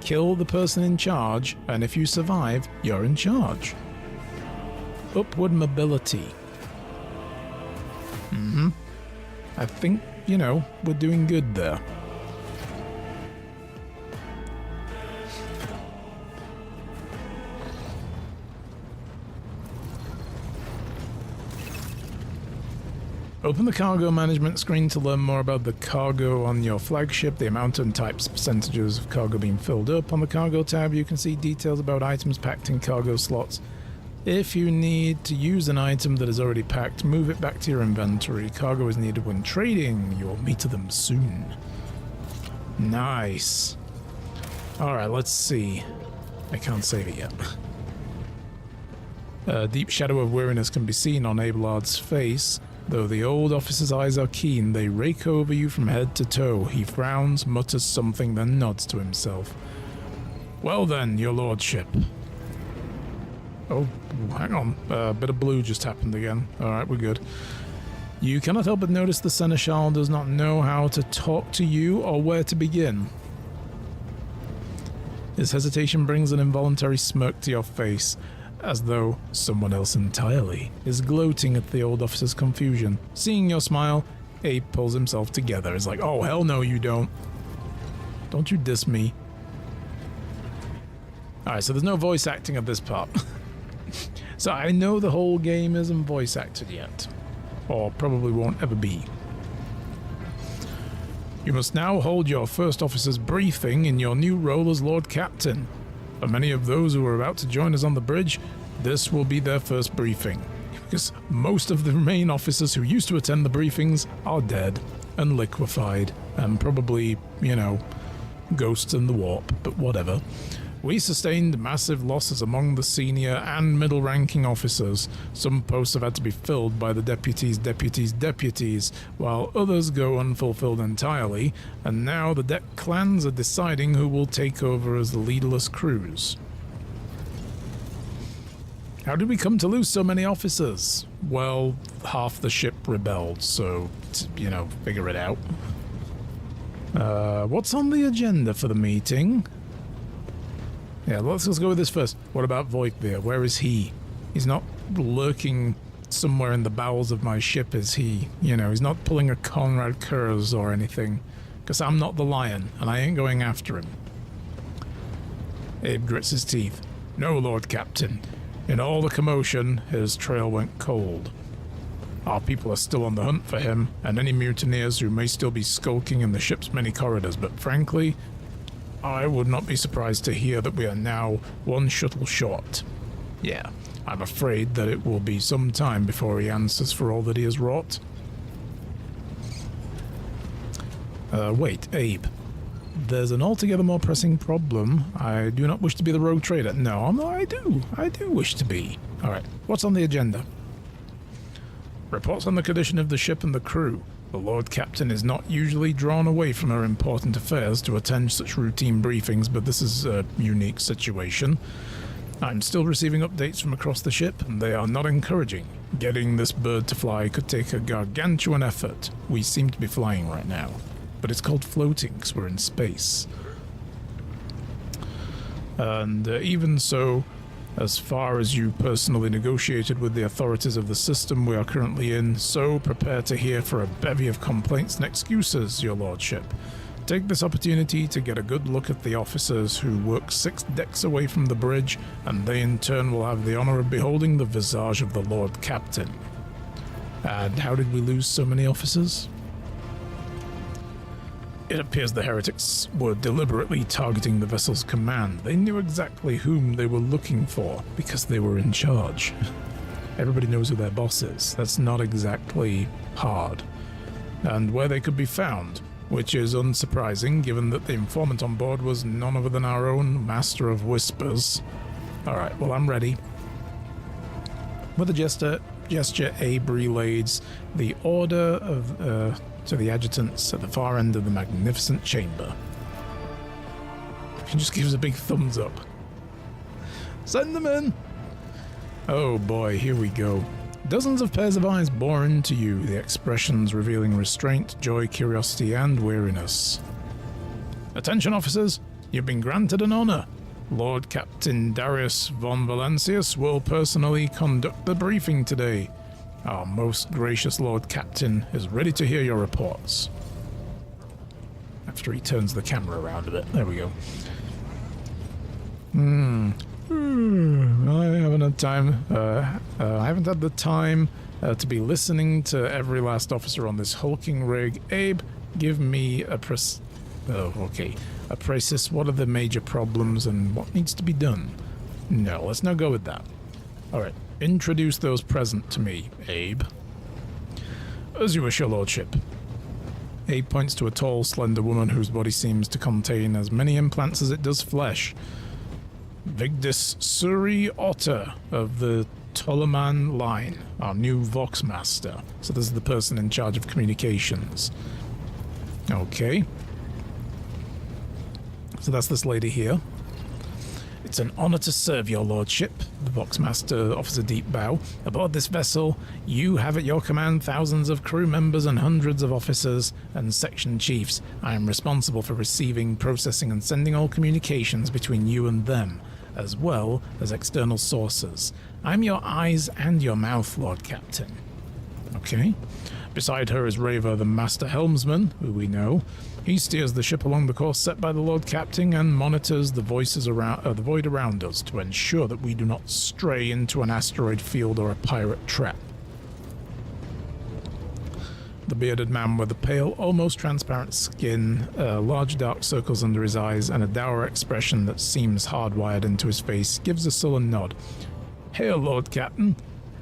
kill the person in charge, and if you survive, you're in charge. Upward mobility. I think, you know, we're doing good there. Open the cargo management screen to learn more about the cargo on your flagship, the amount and types, percentages of cargo being filled up. On the cargo tab, you can see details about items packed in cargo slots. If you need to use an item that is already packed, move it back to your inventory. Cargo is needed when trading. You'll meet them soon. Nice. Alright, let's see. I can't save it yet. A deep shadow of weariness can be seen on Abelard's face. Though the old officer's eyes are keen, they rake over you from head to toe. He frowns, mutters something, then nods to himself. Well then, your lordship. Oh, hang on. A bit of blue just happened again. Alright, we're good. You cannot help but notice the Seneschal does not know how to talk to you or where to begin. His hesitation brings an involuntary smirk to your face, as though someone else entirely is gloating at the old officer's confusion. Seeing your smile, Abe pulls himself together. He's like, oh, hell no, you don't. Don't you diss me. Alright, so there's no voice acting at this part. So I know the whole game isn't voice acted yet. Or probably won't ever be. You must now hold your first officer's briefing in your new role as Lord Captain. For many of those who are about to join us on the bridge, this will be their first briefing. Because most of the main officers who used to attend the briefings are dead and liquefied, and probably, you know, ghosts in the warp, but whatever. We sustained massive losses among the senior and middle-ranking officers. Some posts have had to be filled by the deputies, while others go unfulfilled entirely, and now the deck clans are deciding who will take over as the leaderless crews. How did we come to lose so many officers? Well, half the ship rebelled, so, you know, figure it out. What's on the agenda for the meeting? Yeah, let's go with this first. What about Voigtveer? Where is he? He's not lurking somewhere in the bowels of my ship, is he? You know, he's not pulling a Conrad Kurz or anything. Because I'm not the lion, and I ain't going after him. Abe grits his teeth. No, Lord Captain. In all the commotion, his trail went cold. Our people are still on the hunt for him, and any mutineers who may still be skulking in the ship's many corridors, but frankly, I would not be surprised to hear that we are now one shuttle short. Yeah, I'm afraid that it will be some time before he answers for all that he has wrought. Wait, Abe. There's an altogether more pressing problem. I do not wish to be the rogue trader. No, I do wish to be. Alright, what's on the agenda? Reports on the condition of the ship and the crew. The Lord Captain is not usually drawn away from her important affairs to attend such routine briefings, but this is a unique situation. I'm still receiving updates from across the ship, and they are not encouraging. Getting this bird to fly could take a gargantuan effort. We seem to be flying right now, but it's called floating because we're in space. And even so, as far as you personally negotiated with the authorities of the system we are currently in, so prepare to hear for a bevy of complaints and excuses, your lordship. Take this opportunity to get a good look at the officers who work 6 decks away from the bridge, and they in turn will have the honor of beholding the visage of the Lord Captain. And how did we lose so many officers? It appears the heretics were deliberately targeting the vessel's command. They knew exactly whom they were looking for, because they were in charge. Everybody knows who their boss is. That's not exactly hard. And where they could be found, which is unsurprising given that the informant on board was none other than our own Master of Whispers. Alright, well, I'm ready. With a gesture, Abe relays the order of to the adjutants at the far end of the magnificent chamber. He just gives a big thumbs up. Send them in! Oh boy, here we go. Dozens of pairs of eyes bore into you, the expressions revealing restraint, joy, curiosity, and weariness. Attention, officers! You've been granted an honor. Lord Captain Darius von Valancius will personally conduct the briefing today. Our most gracious Lord Captain is ready to hear your reports. After he turns the camera around a bit. There we go. I haven't had time. I haven't had the time to be listening to every last officer on this hulking rig. Abe, give me a precis. What are the major problems and what needs to be done? No, let's not go with that. All right, introduce those present to me, Abe. As you wish, your lordship. Abe points to a tall, slender woman whose body seems to contain as many implants as it does flesh. Vigdis Suri Otter of the Toloman line, our new Vox Master. So this is the person in charge of communications. Okay. So that's this lady here. It's an honor to serve your lordship. The Vox Master offers a deep bow. Aboard this vessel, you have at your command thousands of crew members and hundreds of officers and section chiefs. I am responsible for receiving, processing, and sending all communications between you and them, as well as external sources. I'm your eyes and your mouth, Lord Captain. Okay. Beside her is Raver, the Master Helmsman, who we know. He steers the ship along the course set by the Lord Captain and monitors the voices around the void around us to ensure that we do not stray into an asteroid field or a pirate trap. The bearded man with the pale, almost transparent skin, large dark circles under his eyes, and a dour expression that seems hardwired into his face gives a sullen nod. Hail, Lord Captain.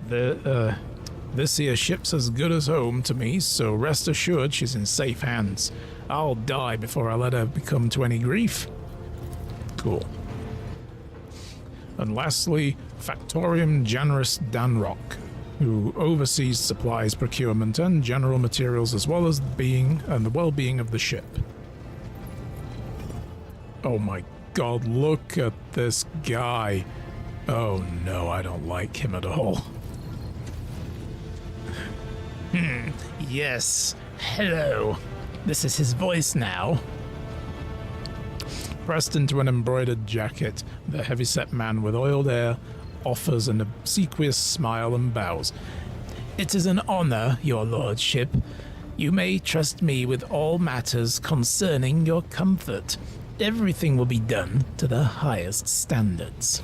This here ship's as good as home to me, so rest assured she's in safe hands. I'll die before I let her become to any grief. Cool. And lastly, Factorium Janus Danrock, who oversees supplies, procurement, and general materials, as well as the well-being of the ship. Oh my god, look at this guy. Oh no, I don't like him at all. Yes. Hello. This is his voice now. Pressed into an embroidered jacket, the heavyset man with oiled hair offers an obsequious smile and bows. It is an honor, your lordship. You may trust me with all matters concerning your comfort. Everything will be done to the highest standards.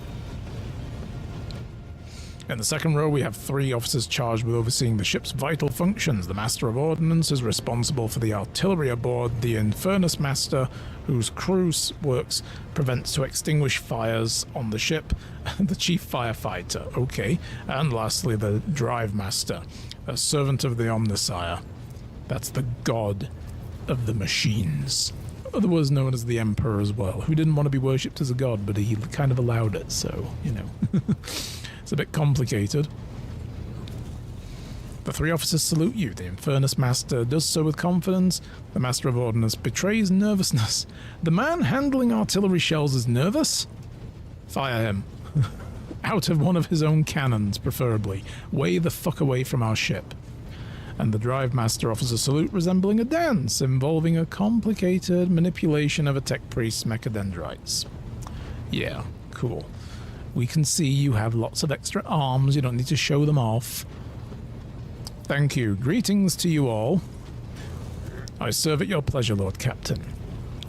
In the second row, we have 3 officers charged with overseeing the ship's vital functions. The Master of Ordnance is responsible for the artillery aboard, the Infernus Master, whose crew works prevents to extinguish fires on the ship, the Chief Firefighter, okay, and lastly the Drive Master, a servant of the Omnissiah. That's the god of the machines. Otherwise known as the Emperor as well, who didn't want to be worshipped as a god, but he kind of allowed it, so, you know. It's a bit complicated. The 3 officers salute you. The Infernus Master does so with confidence. The Master of Ordnance betrays nervousness. The man handling artillery shells is nervous? Fire him. Out of one of his own cannons, preferably. Way the fuck away from our ship. And the Drive Master offers a salute resembling a dance, involving a complicated manipulation of a tech priest's mechadendrites. Yeah, cool. We can see you have lots of extra arms. You don't need to show them off. Thank you. Greetings to you all. I serve at your pleasure, Lord Captain.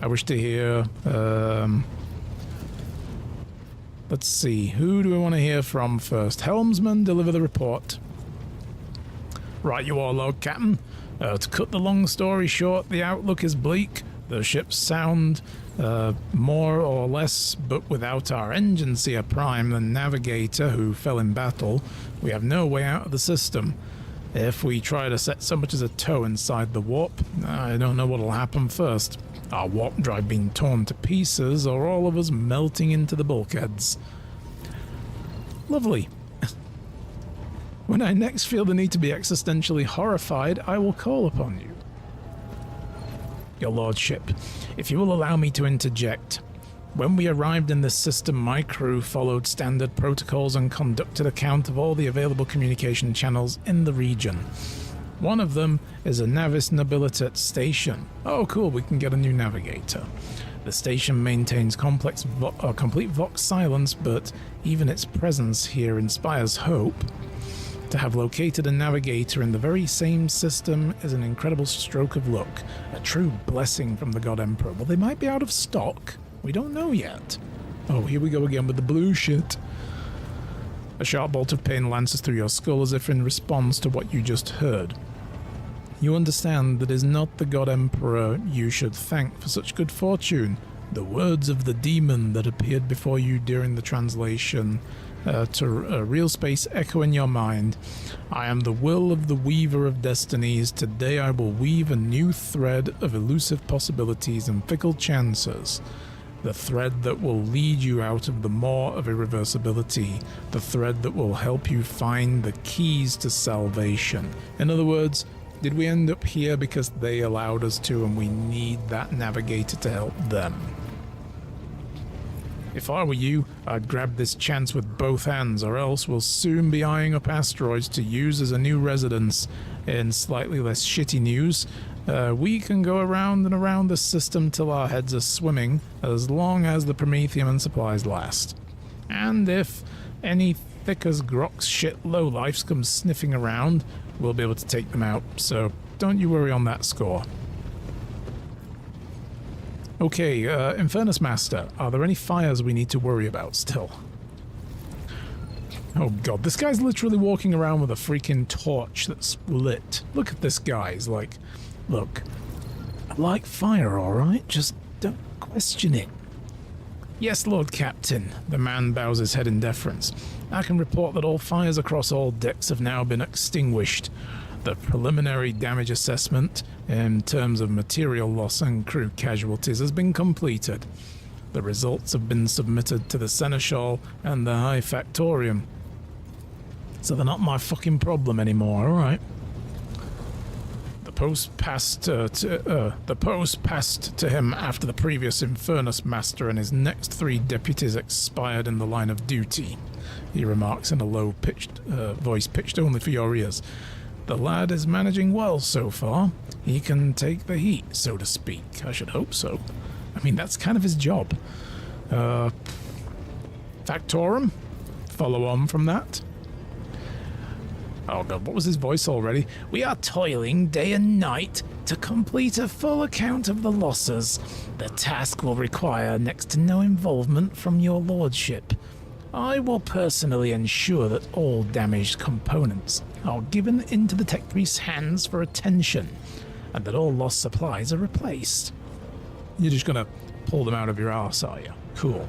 I wish to hear. Let's see. Who do we want to hear from first? Helmsman, deliver the report. Right, you are, Lord Captain. To cut the long story short, the outlook is bleak. The ships sound more or less, but without our engine seer prime, the navigator who fell in battle, we have no way out of the system. If we try to set so much as a toe inside the warp, I don't know what'll happen first. Our warp drive being torn to pieces, or all of us melting into the bulkheads. Lovely. When I next feel the need to be existentially horrified, I will call upon you. Your Lordship, if you will allow me to interject. When we arrived in this system, my crew followed standard protocols and conducted a count of all the available communication channels in the region. One of them is a Navis Nobilitat station. Oh cool, we can get a new navigator. The station maintains complete Vox silence, but even its presence here inspires hope. To have located a navigator in the very same system is an incredible stroke of luck, a true blessing from the God Emperor. Well, they might be out of stock. We don't know yet. Oh, here we go again with the blue shit. A sharp bolt of pain lances through your skull as if in response to what you just heard. You understand that it is not the God Emperor you should thank for such good fortune. The words of the demon that appeared before you during the translation to real space echo in your mind. I am the will of the weaver of destinies. Today I will weave a new thread of elusive possibilities and fickle chances. The thread that will lead you out of the maw of irreversibility. The thread that will help you find the keys to salvation. In other words, did we end up here because they allowed us to and we need that navigator to help them? If I were you, I'd grab this chance with both hands, or else we'll soon be eyeing up asteroids to use as a new residence. In slightly less shitty news, we can go around and around the system till our heads are swimming, as long as the Promethium and supplies last. And if any thick as Grok's shit lowlifes come sniffing around, we'll be able to take them out, so don't you worry on that score. Okay, Infernus Master, are there any fires we need to worry about still? Oh god, this guy's literally walking around with a freaking torch that's lit. Look at this guy, he's like, look, I like fire, alright? Just don't question it. Yes, Lord Captain, the man bows his head in deference. I can report that all fires across all decks have now been extinguished. The preliminary damage assessment, in terms of material loss and crew casualties, has been completed. The results have been submitted to the Seneschal and the High Factorium. So they're not my fucking problem anymore, alright? The post passed to him after the previous Infernus Master and his next 3 deputies expired in the line of duty, he remarks in a low-pitched voice pitched only for your ears. The lad is managing well so far. He can take the heat, so to speak. I should hope so. I mean, that's kind of his job. Factorum? Follow on from that? Oh god, what was his voice already? We are toiling day and night to complete a full account of the losses. The task will require next to no involvement from your lordship. I will personally ensure that all damaged components are given into the tech priest's hands for attention, and that all lost supplies are replaced. You're just gonna pull them out of your arse, are you? Cool.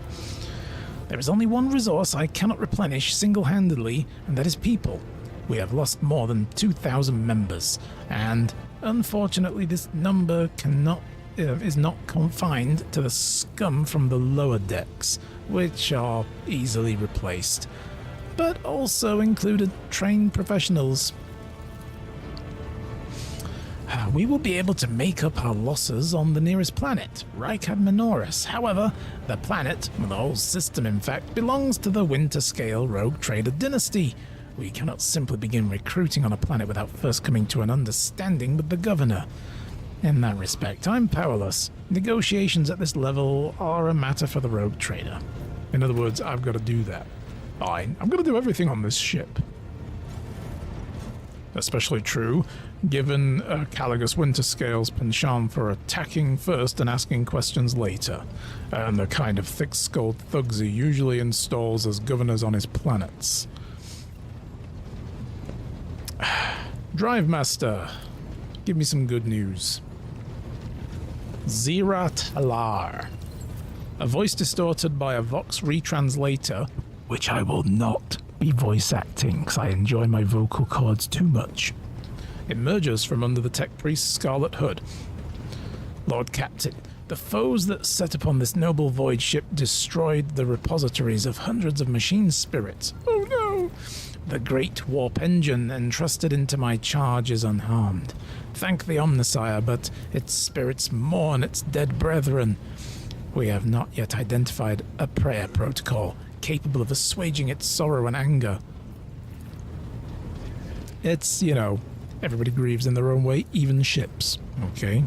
There is only one resource I cannot replenish single-handedly, and that is people. We have lost more than 2,000 members, and unfortunately this number is not confined to the scum from the lower decks, which are easily replaced, but also included trained professionals. We will be able to make up our losses on the nearest planet, Rykad Minoris. However, the planet, the whole system in fact, belongs to the Winterscale Rogue Trader dynasty. We cannot simply begin recruiting on a planet without first coming to an understanding with the governor. In that respect, I'm powerless. Negotiations at this level are a matter for the Rogue Trader. In other words, I've got to do that. Fine, I'm going to do everything on this ship. Especially true, given Caligus Winterscale's penchant for attacking first and asking questions later, and the kind of thick-skulled thugs he usually installs as governors on his planets. Drive Master, give me some good news. Zirat Alar. A voice distorted by a Vox retranslator, which I will not be voice acting because I enjoy my vocal cords too much, emerges from under the tech priest's scarlet hood. Lord Captain, the foes that set upon this noble void ship destroyed the repositories of hundreds of machine spirits. Oh no! The great warp engine entrusted into my charge is unharmed. Thank the Omnissiah, but its spirits mourn its dead brethren. We have not yet identified a prayer protocol capable of assuaging its sorrow and anger. It's, you know, everybody grieves in their own way, even ships, okay?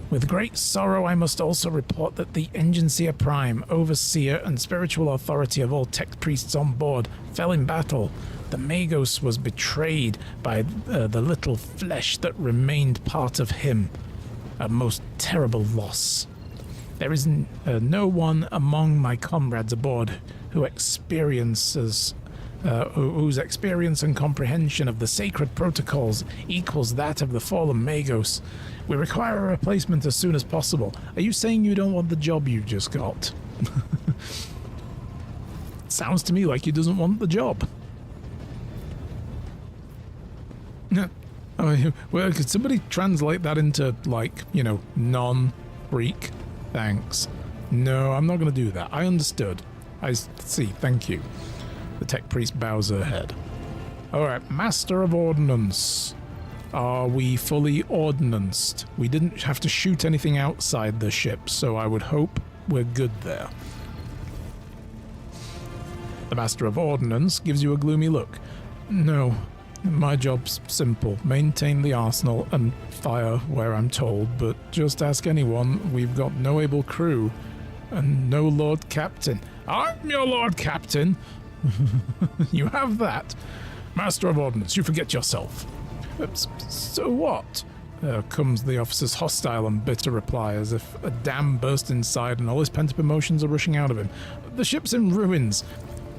With great sorrow, I must also report that the Enginseer Prime, Overseer, and spiritual authority of all tech priests on board fell in battle. The Magos was betrayed by the little flesh that remained part of him. A most terrible loss. There is no one among my comrades aboard whose experience and comprehension of the sacred protocols equals that of the fallen Magos. We require a replacement as soon as possible. Are you saying you don't want the job you just got? Sounds to me like he doesn't want the job. Well, could somebody translate that into, like, you know, non-Greek? Thanks. No, I'm not going to do that. I understood. I see. Thank you. The tech priest bows her head. Alright, Master of Ordnance. Are we fully ordnanced? We didn't have to shoot anything outside the ship, so I would hope we're good there. The Master of Ordnance gives you a gloomy look. No, my job's simple. Maintain the arsenal and fire where I'm told, but just ask anyone. We've got no able crew and no Lord Captain. I'm your Lord Captain. You have that. Master of Ordnance, you forget yourself. So what? Comes the officer's hostile and bitter reply, as if a dam burst inside and all his pent-up emotions are rushing out of him. The ship's in ruins.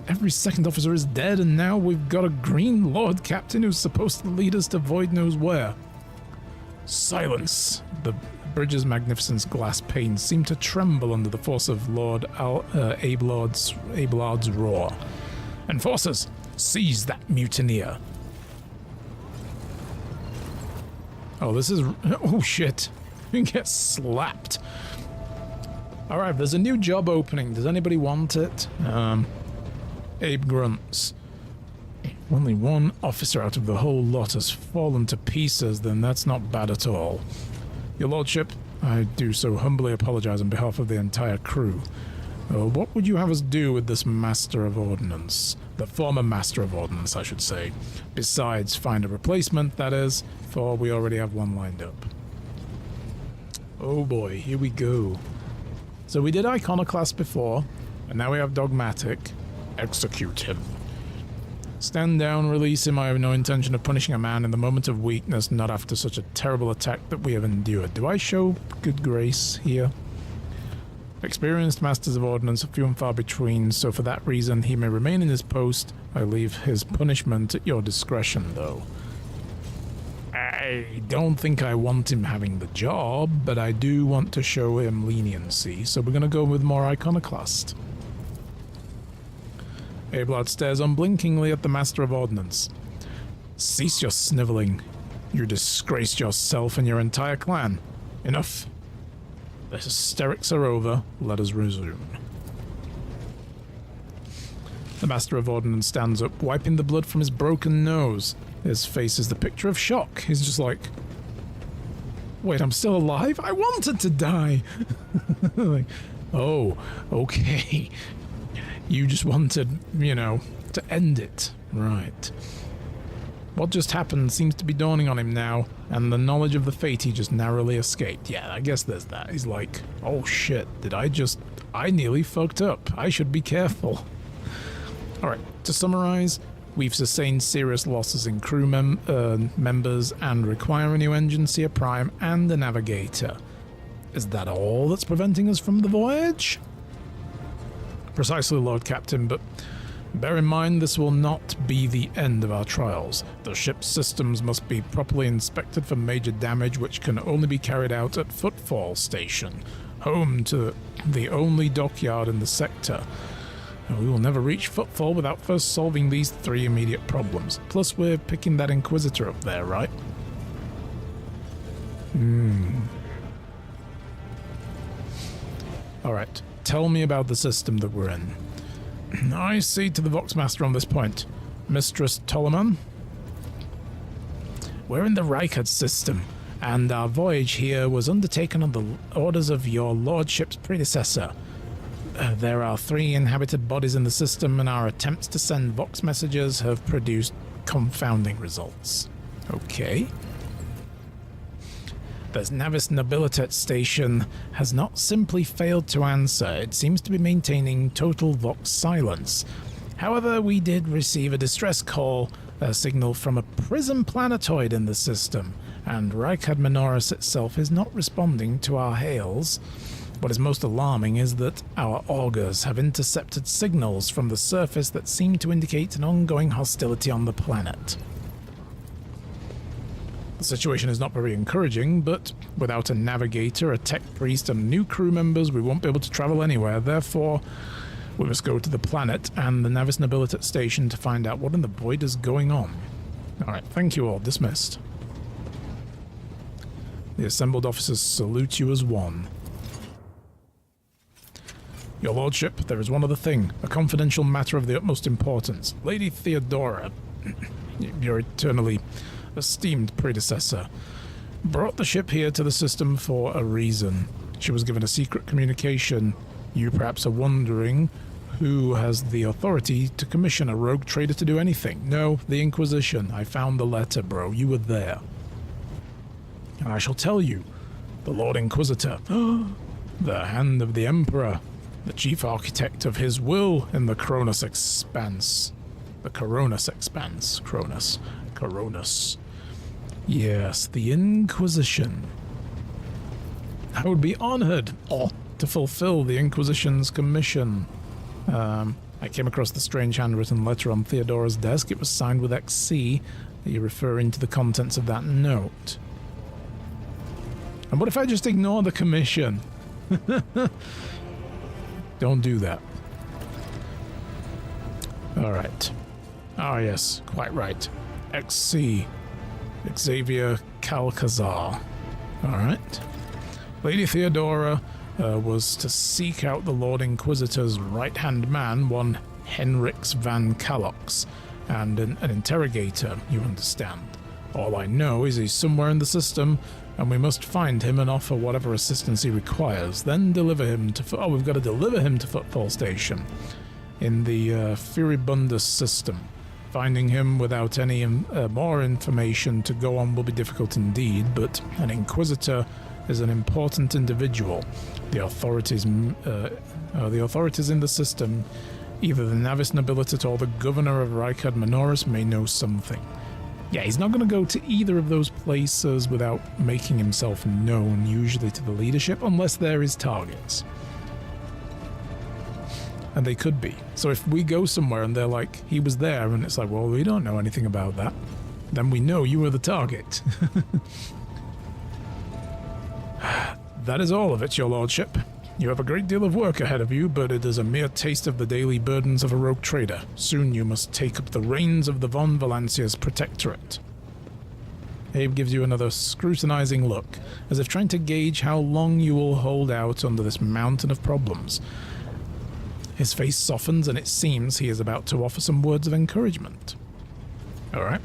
Every second officer is dead, and now we've got a green Lord Captain who's supposed to lead us to Void knows where. Silence! The bridge's magnificent glass panes seem to tremble under the force of Lord Abelard's roar. Enforcers, seize that mutineer. Oh, this is... Oh, shit. You can get slapped. Alright, there's a new job opening. Does anybody want it? Abe grunts. If only one officer out of the whole lot has fallen to pieces, then that's not bad at all. Your Lordship, I do so humbly apologize on behalf of the entire crew. What would you have us do with this Master of Ordnance? The former Master of Ordnance, I should say. Besides, find a replacement, that is, for we already have one lined up. Oh boy, here we go. So we did Iconoclast before, and now we have Dogmatic. Execute him. Stand down, release him. I have no intention of punishing a man in the moment of weakness, not after such a terrible attack that we have endured. Do I show good grace here? Experienced Masters of Ordnance are few and far between, so for that reason he may remain in his post. I leave his punishment at your discretion, though. I don't think I want him having the job, but I do want to show him leniency, so we're going to go with more Iconoclast. Abelard stares unblinkingly at the Master of Ordnance. Cease your sniveling. You disgraced yourself and your entire clan. Enough. The hysterics are over. Let us resume. The Master of Ordnance stands up, wiping the blood from his broken nose. His face is the picture of shock. He's just like, wait, I'm still alive? I wanted to die. Like, oh, okay. You just wanted, you know, to end it. Right. What just happened seems to be dawning on him now, and the knowledge of the fate he just narrowly escaped. Yeah, I guess there's that. He's like, oh shit, I nearly fucked up. I should be careful. Alright, to summarize, We've sustained serious losses in crew members and require a new engine, Seer Prime, and a navigator. Is that all that's preventing us from the voyage? Precisely, Lord Captain, but bear in mind this will not be the end of our trials. The ship's systems must be properly inspected for major damage, which can only be carried out at Footfall Station, home to the only dockyard in the sector. We will never reach Footfall without first solving these 3 immediate problems. Plus, we're picking that Inquisitor up there, right? Alright, tell me about the system that we're in. I cede to the Voxmaster on this point. Mistress Toloman? We're in the Reichard system, and our voyage here was undertaken on the orders of your lordship's predecessor. There are 3 inhabited bodies in the system, and our attempts to send Vox messages have produced confounding results. Okay. The Navis Nobilitet station has not simply failed to answer, it seems to be maintaining total Vox silence. However, we did receive a distress call, a signal from a prism planetoid in the system, and Reichard Minoris itself is not responding to our hails. What is most alarming is that our augurs have intercepted signals from the surface that seem to indicate an ongoing hostility on the planet. The situation is not very encouraging, but without a navigator, a tech priest, and new crew members, we won't be able to travel anywhere. Therefore, we must go to the planet and the Navis Nobilitet station to find out what in the void is going on. Alright, thank you all. Dismissed. The assembled officers salute you as one. Your lordship, there is one other thing, a confidential matter of the utmost importance. Lady Theodora, your eternally esteemed predecessor, brought the ship here to the system for a reason. She was given a secret communication. You perhaps are wondering who has the authority to commission a rogue trader to do anything. No, the Inquisition. I found the letter, bro. You were there. And I shall tell you, the Lord Inquisitor, the hand of the Emperor, the chief architect of his will in the Cronus Expanse. The Coronis Expanse. Coronis. Yes, the Inquisition. I would be honored to fulfill the Inquisition's commission. I came across the strange handwritten letter on Theodora's desk. It was signed with XC. Are you referring to the contents of that note? And what if I just ignore the commission? Don't do that. Alright. Ah, yes, quite right. XC. Xavier Calcazar. Alright. Lady Theodora was to seek out the Lord Inquisitor's right-hand man, one Henrix van Calox, and an interrogator, you understand. All I know is he's somewhere in the system, and we must find him and offer whatever assistance he requires, then deliver him to... we've got to deliver him to Footfall Station in the Furibundus system. Finding him without any more information to go on will be difficult indeed, but an Inquisitor is an important individual. The authorities in the system, either the Navis Nobilitet or the governor of Reichard Minoris, may know something. Yeah, he's not going to go to either of those places without making himself known, usually to the leadership, unless they're his targets. And they could be. So if we go somewhere and they're like, he was there, and it's like, well, we don't know anything about that, then we know you were the target. That is all of it, your lordship. You have a great deal of work ahead of you, but it is a mere taste of the daily burdens of a rogue trader. Soon you must take up the reins of the von Valancia's protectorate. Abe gives you another scrutinizing look, as if trying to gauge how long you will hold out under this mountain of problems. His face softens, and it seems he is about to offer some words of encouragement. All right.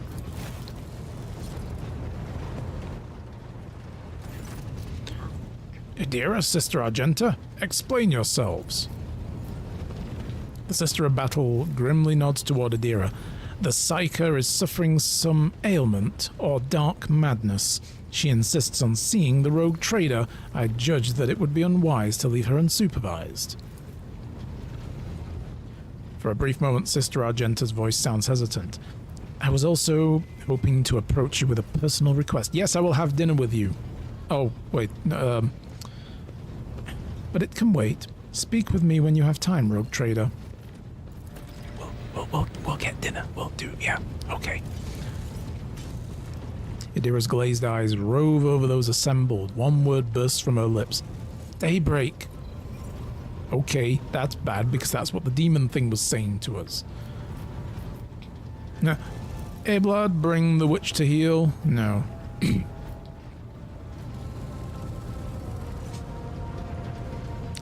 Idira, Sister Argenta, explain yourselves. The Sister of Battle grimly nods toward Idira. The Psyker is suffering some ailment or dark madness. She insists on seeing the rogue trader. I judge that it would be unwise to leave her unsupervised. For a brief moment, Sister Argenta's voice sounds hesitant. I was also hoping to approach you with a personal request. Yes, I will have dinner with you. Oh, wait, but it can wait. Speak with me when you have time, Rogue Trader. We'll get dinner. We'll do, yeah, okay. Idira's glazed eyes rove over those assembled. One word bursts from her lips. Daybreak. Okay, that's bad because that's what the demon thing was saying to us. Nah. Ablard, bring the witch to heel? No.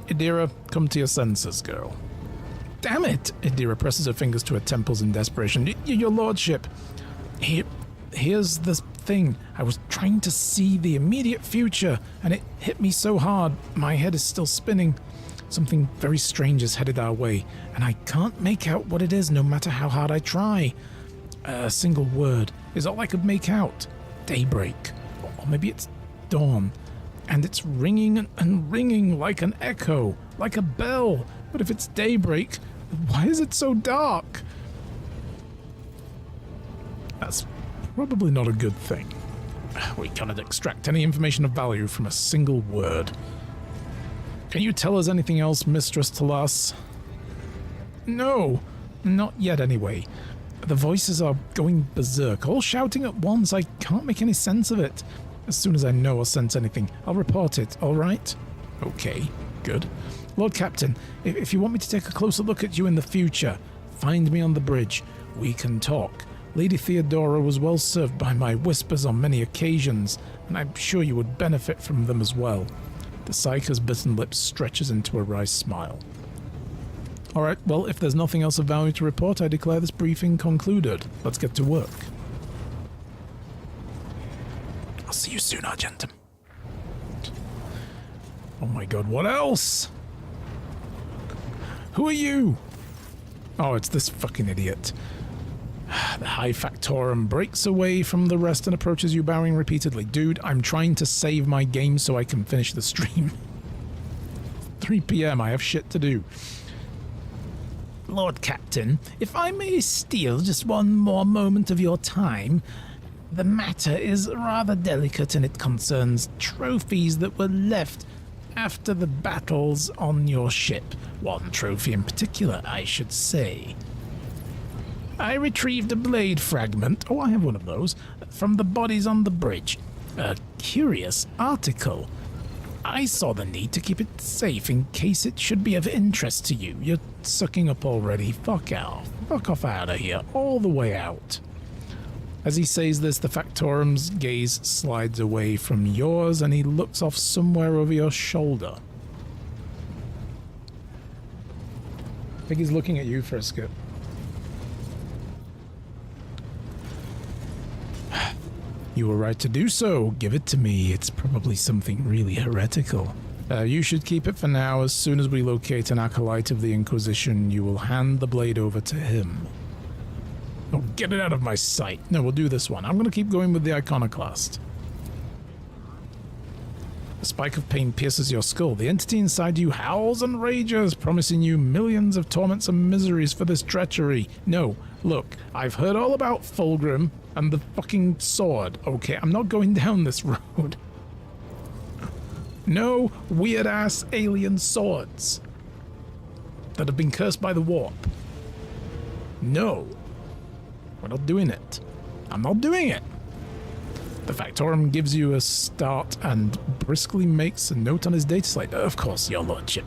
Idira, come to your senses, girl. Damn it! Idira presses her fingers to her temples in desperation. Your lordship. Here's the thing. I was trying to see the immediate future, and it hit me so hard. My head is still spinning. Something very strange is headed our way, and I can't make out what it is no matter how hard I try. A single word is all I could make out. Daybreak. Or maybe it's dawn. And it's ringing and ringing like an echo, like a bell. But if it's daybreak, why is it so dark? That's probably not a good thing. We cannot extract any information of value from a single word. Can you tell us anything else, Mistress Talas? No, not yet anyway. The voices are going berserk, all shouting at once. I can't make any sense of it. As soon as I know or sense anything, I'll report it, all right? Okay, good. Lord Captain, if you want me to take a closer look at you in the future, find me on the bridge. We can talk. Lady Theodora was well served by my whispers on many occasions, and I'm sure you would benefit from them as well. The Psyker's bitten lips stretches into a wry smile. Alright, well, if there's nothing else of value to report, I declare this briefing concluded. Let's get to work. I'll see you soon, Argentum. Oh my god, what else? Who are you? Oh, it's this fucking idiot. The High Factorum breaks away from the rest and approaches you, bowing repeatedly. Dude, I'm trying to save my game so I can finish the stream. 3 PM, I have shit to do. Lord Captain, if I may steal just one more moment of your time, the matter is rather delicate and it concerns trophies that were left after the battles on your ship. One trophy in particular, I should say. I retrieved a blade fragment, oh I have one of those, from the bodies on the bridge. A curious article. I saw the need to keep it safe in case it should be of interest to you. You're sucking up already. Fuck off. Fuck off out of here. All the way out. As he says this, the Factorum's gaze slides away from yours and he looks off somewhere over your shoulder. I think he's looking at you for a skip. You were right to do so. Give it to me. It's probably something really heretical. You should keep it for now. As soon as we locate an acolyte of the Inquisition, you will hand the blade over to him. Oh, get it out of my sight. No, we'll do this one. I'm going to keep going with the Iconoclast. A spike of pain pierces your skull. The entity inside you howls and rages, promising you millions of torments and miseries for this treachery. No, look, I've heard all about Fulgrim and the fucking sword. Okay, I'm not going down this road. No weird-ass alien swords that have been cursed by the warp. No. We're not doing it. I'm not doing it. The Factorum gives you a start and briskly makes a note on his data slate. Of course, your lordship.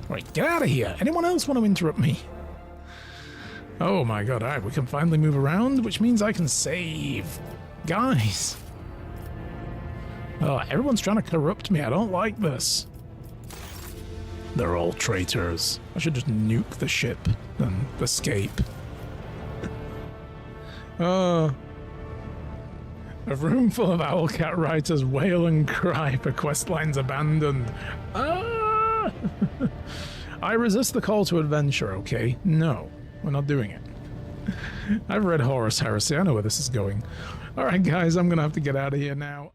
Right, get out of here. Anyone else want to interrupt me? Oh my god, alright, we can finally move around, which means I can save. Guys. Oh, everyone's trying to corrupt me. I don't like this. They're all traitors. I should just nuke the ship and escape. A room full of Owlcat writers wail and cry for quest lines abandoned. Ah! I resist the call to adventure, okay? No, we're not doing it. I've read Horus Heresy, I know where this is going. Alright guys, I'm gonna have to get out of here now.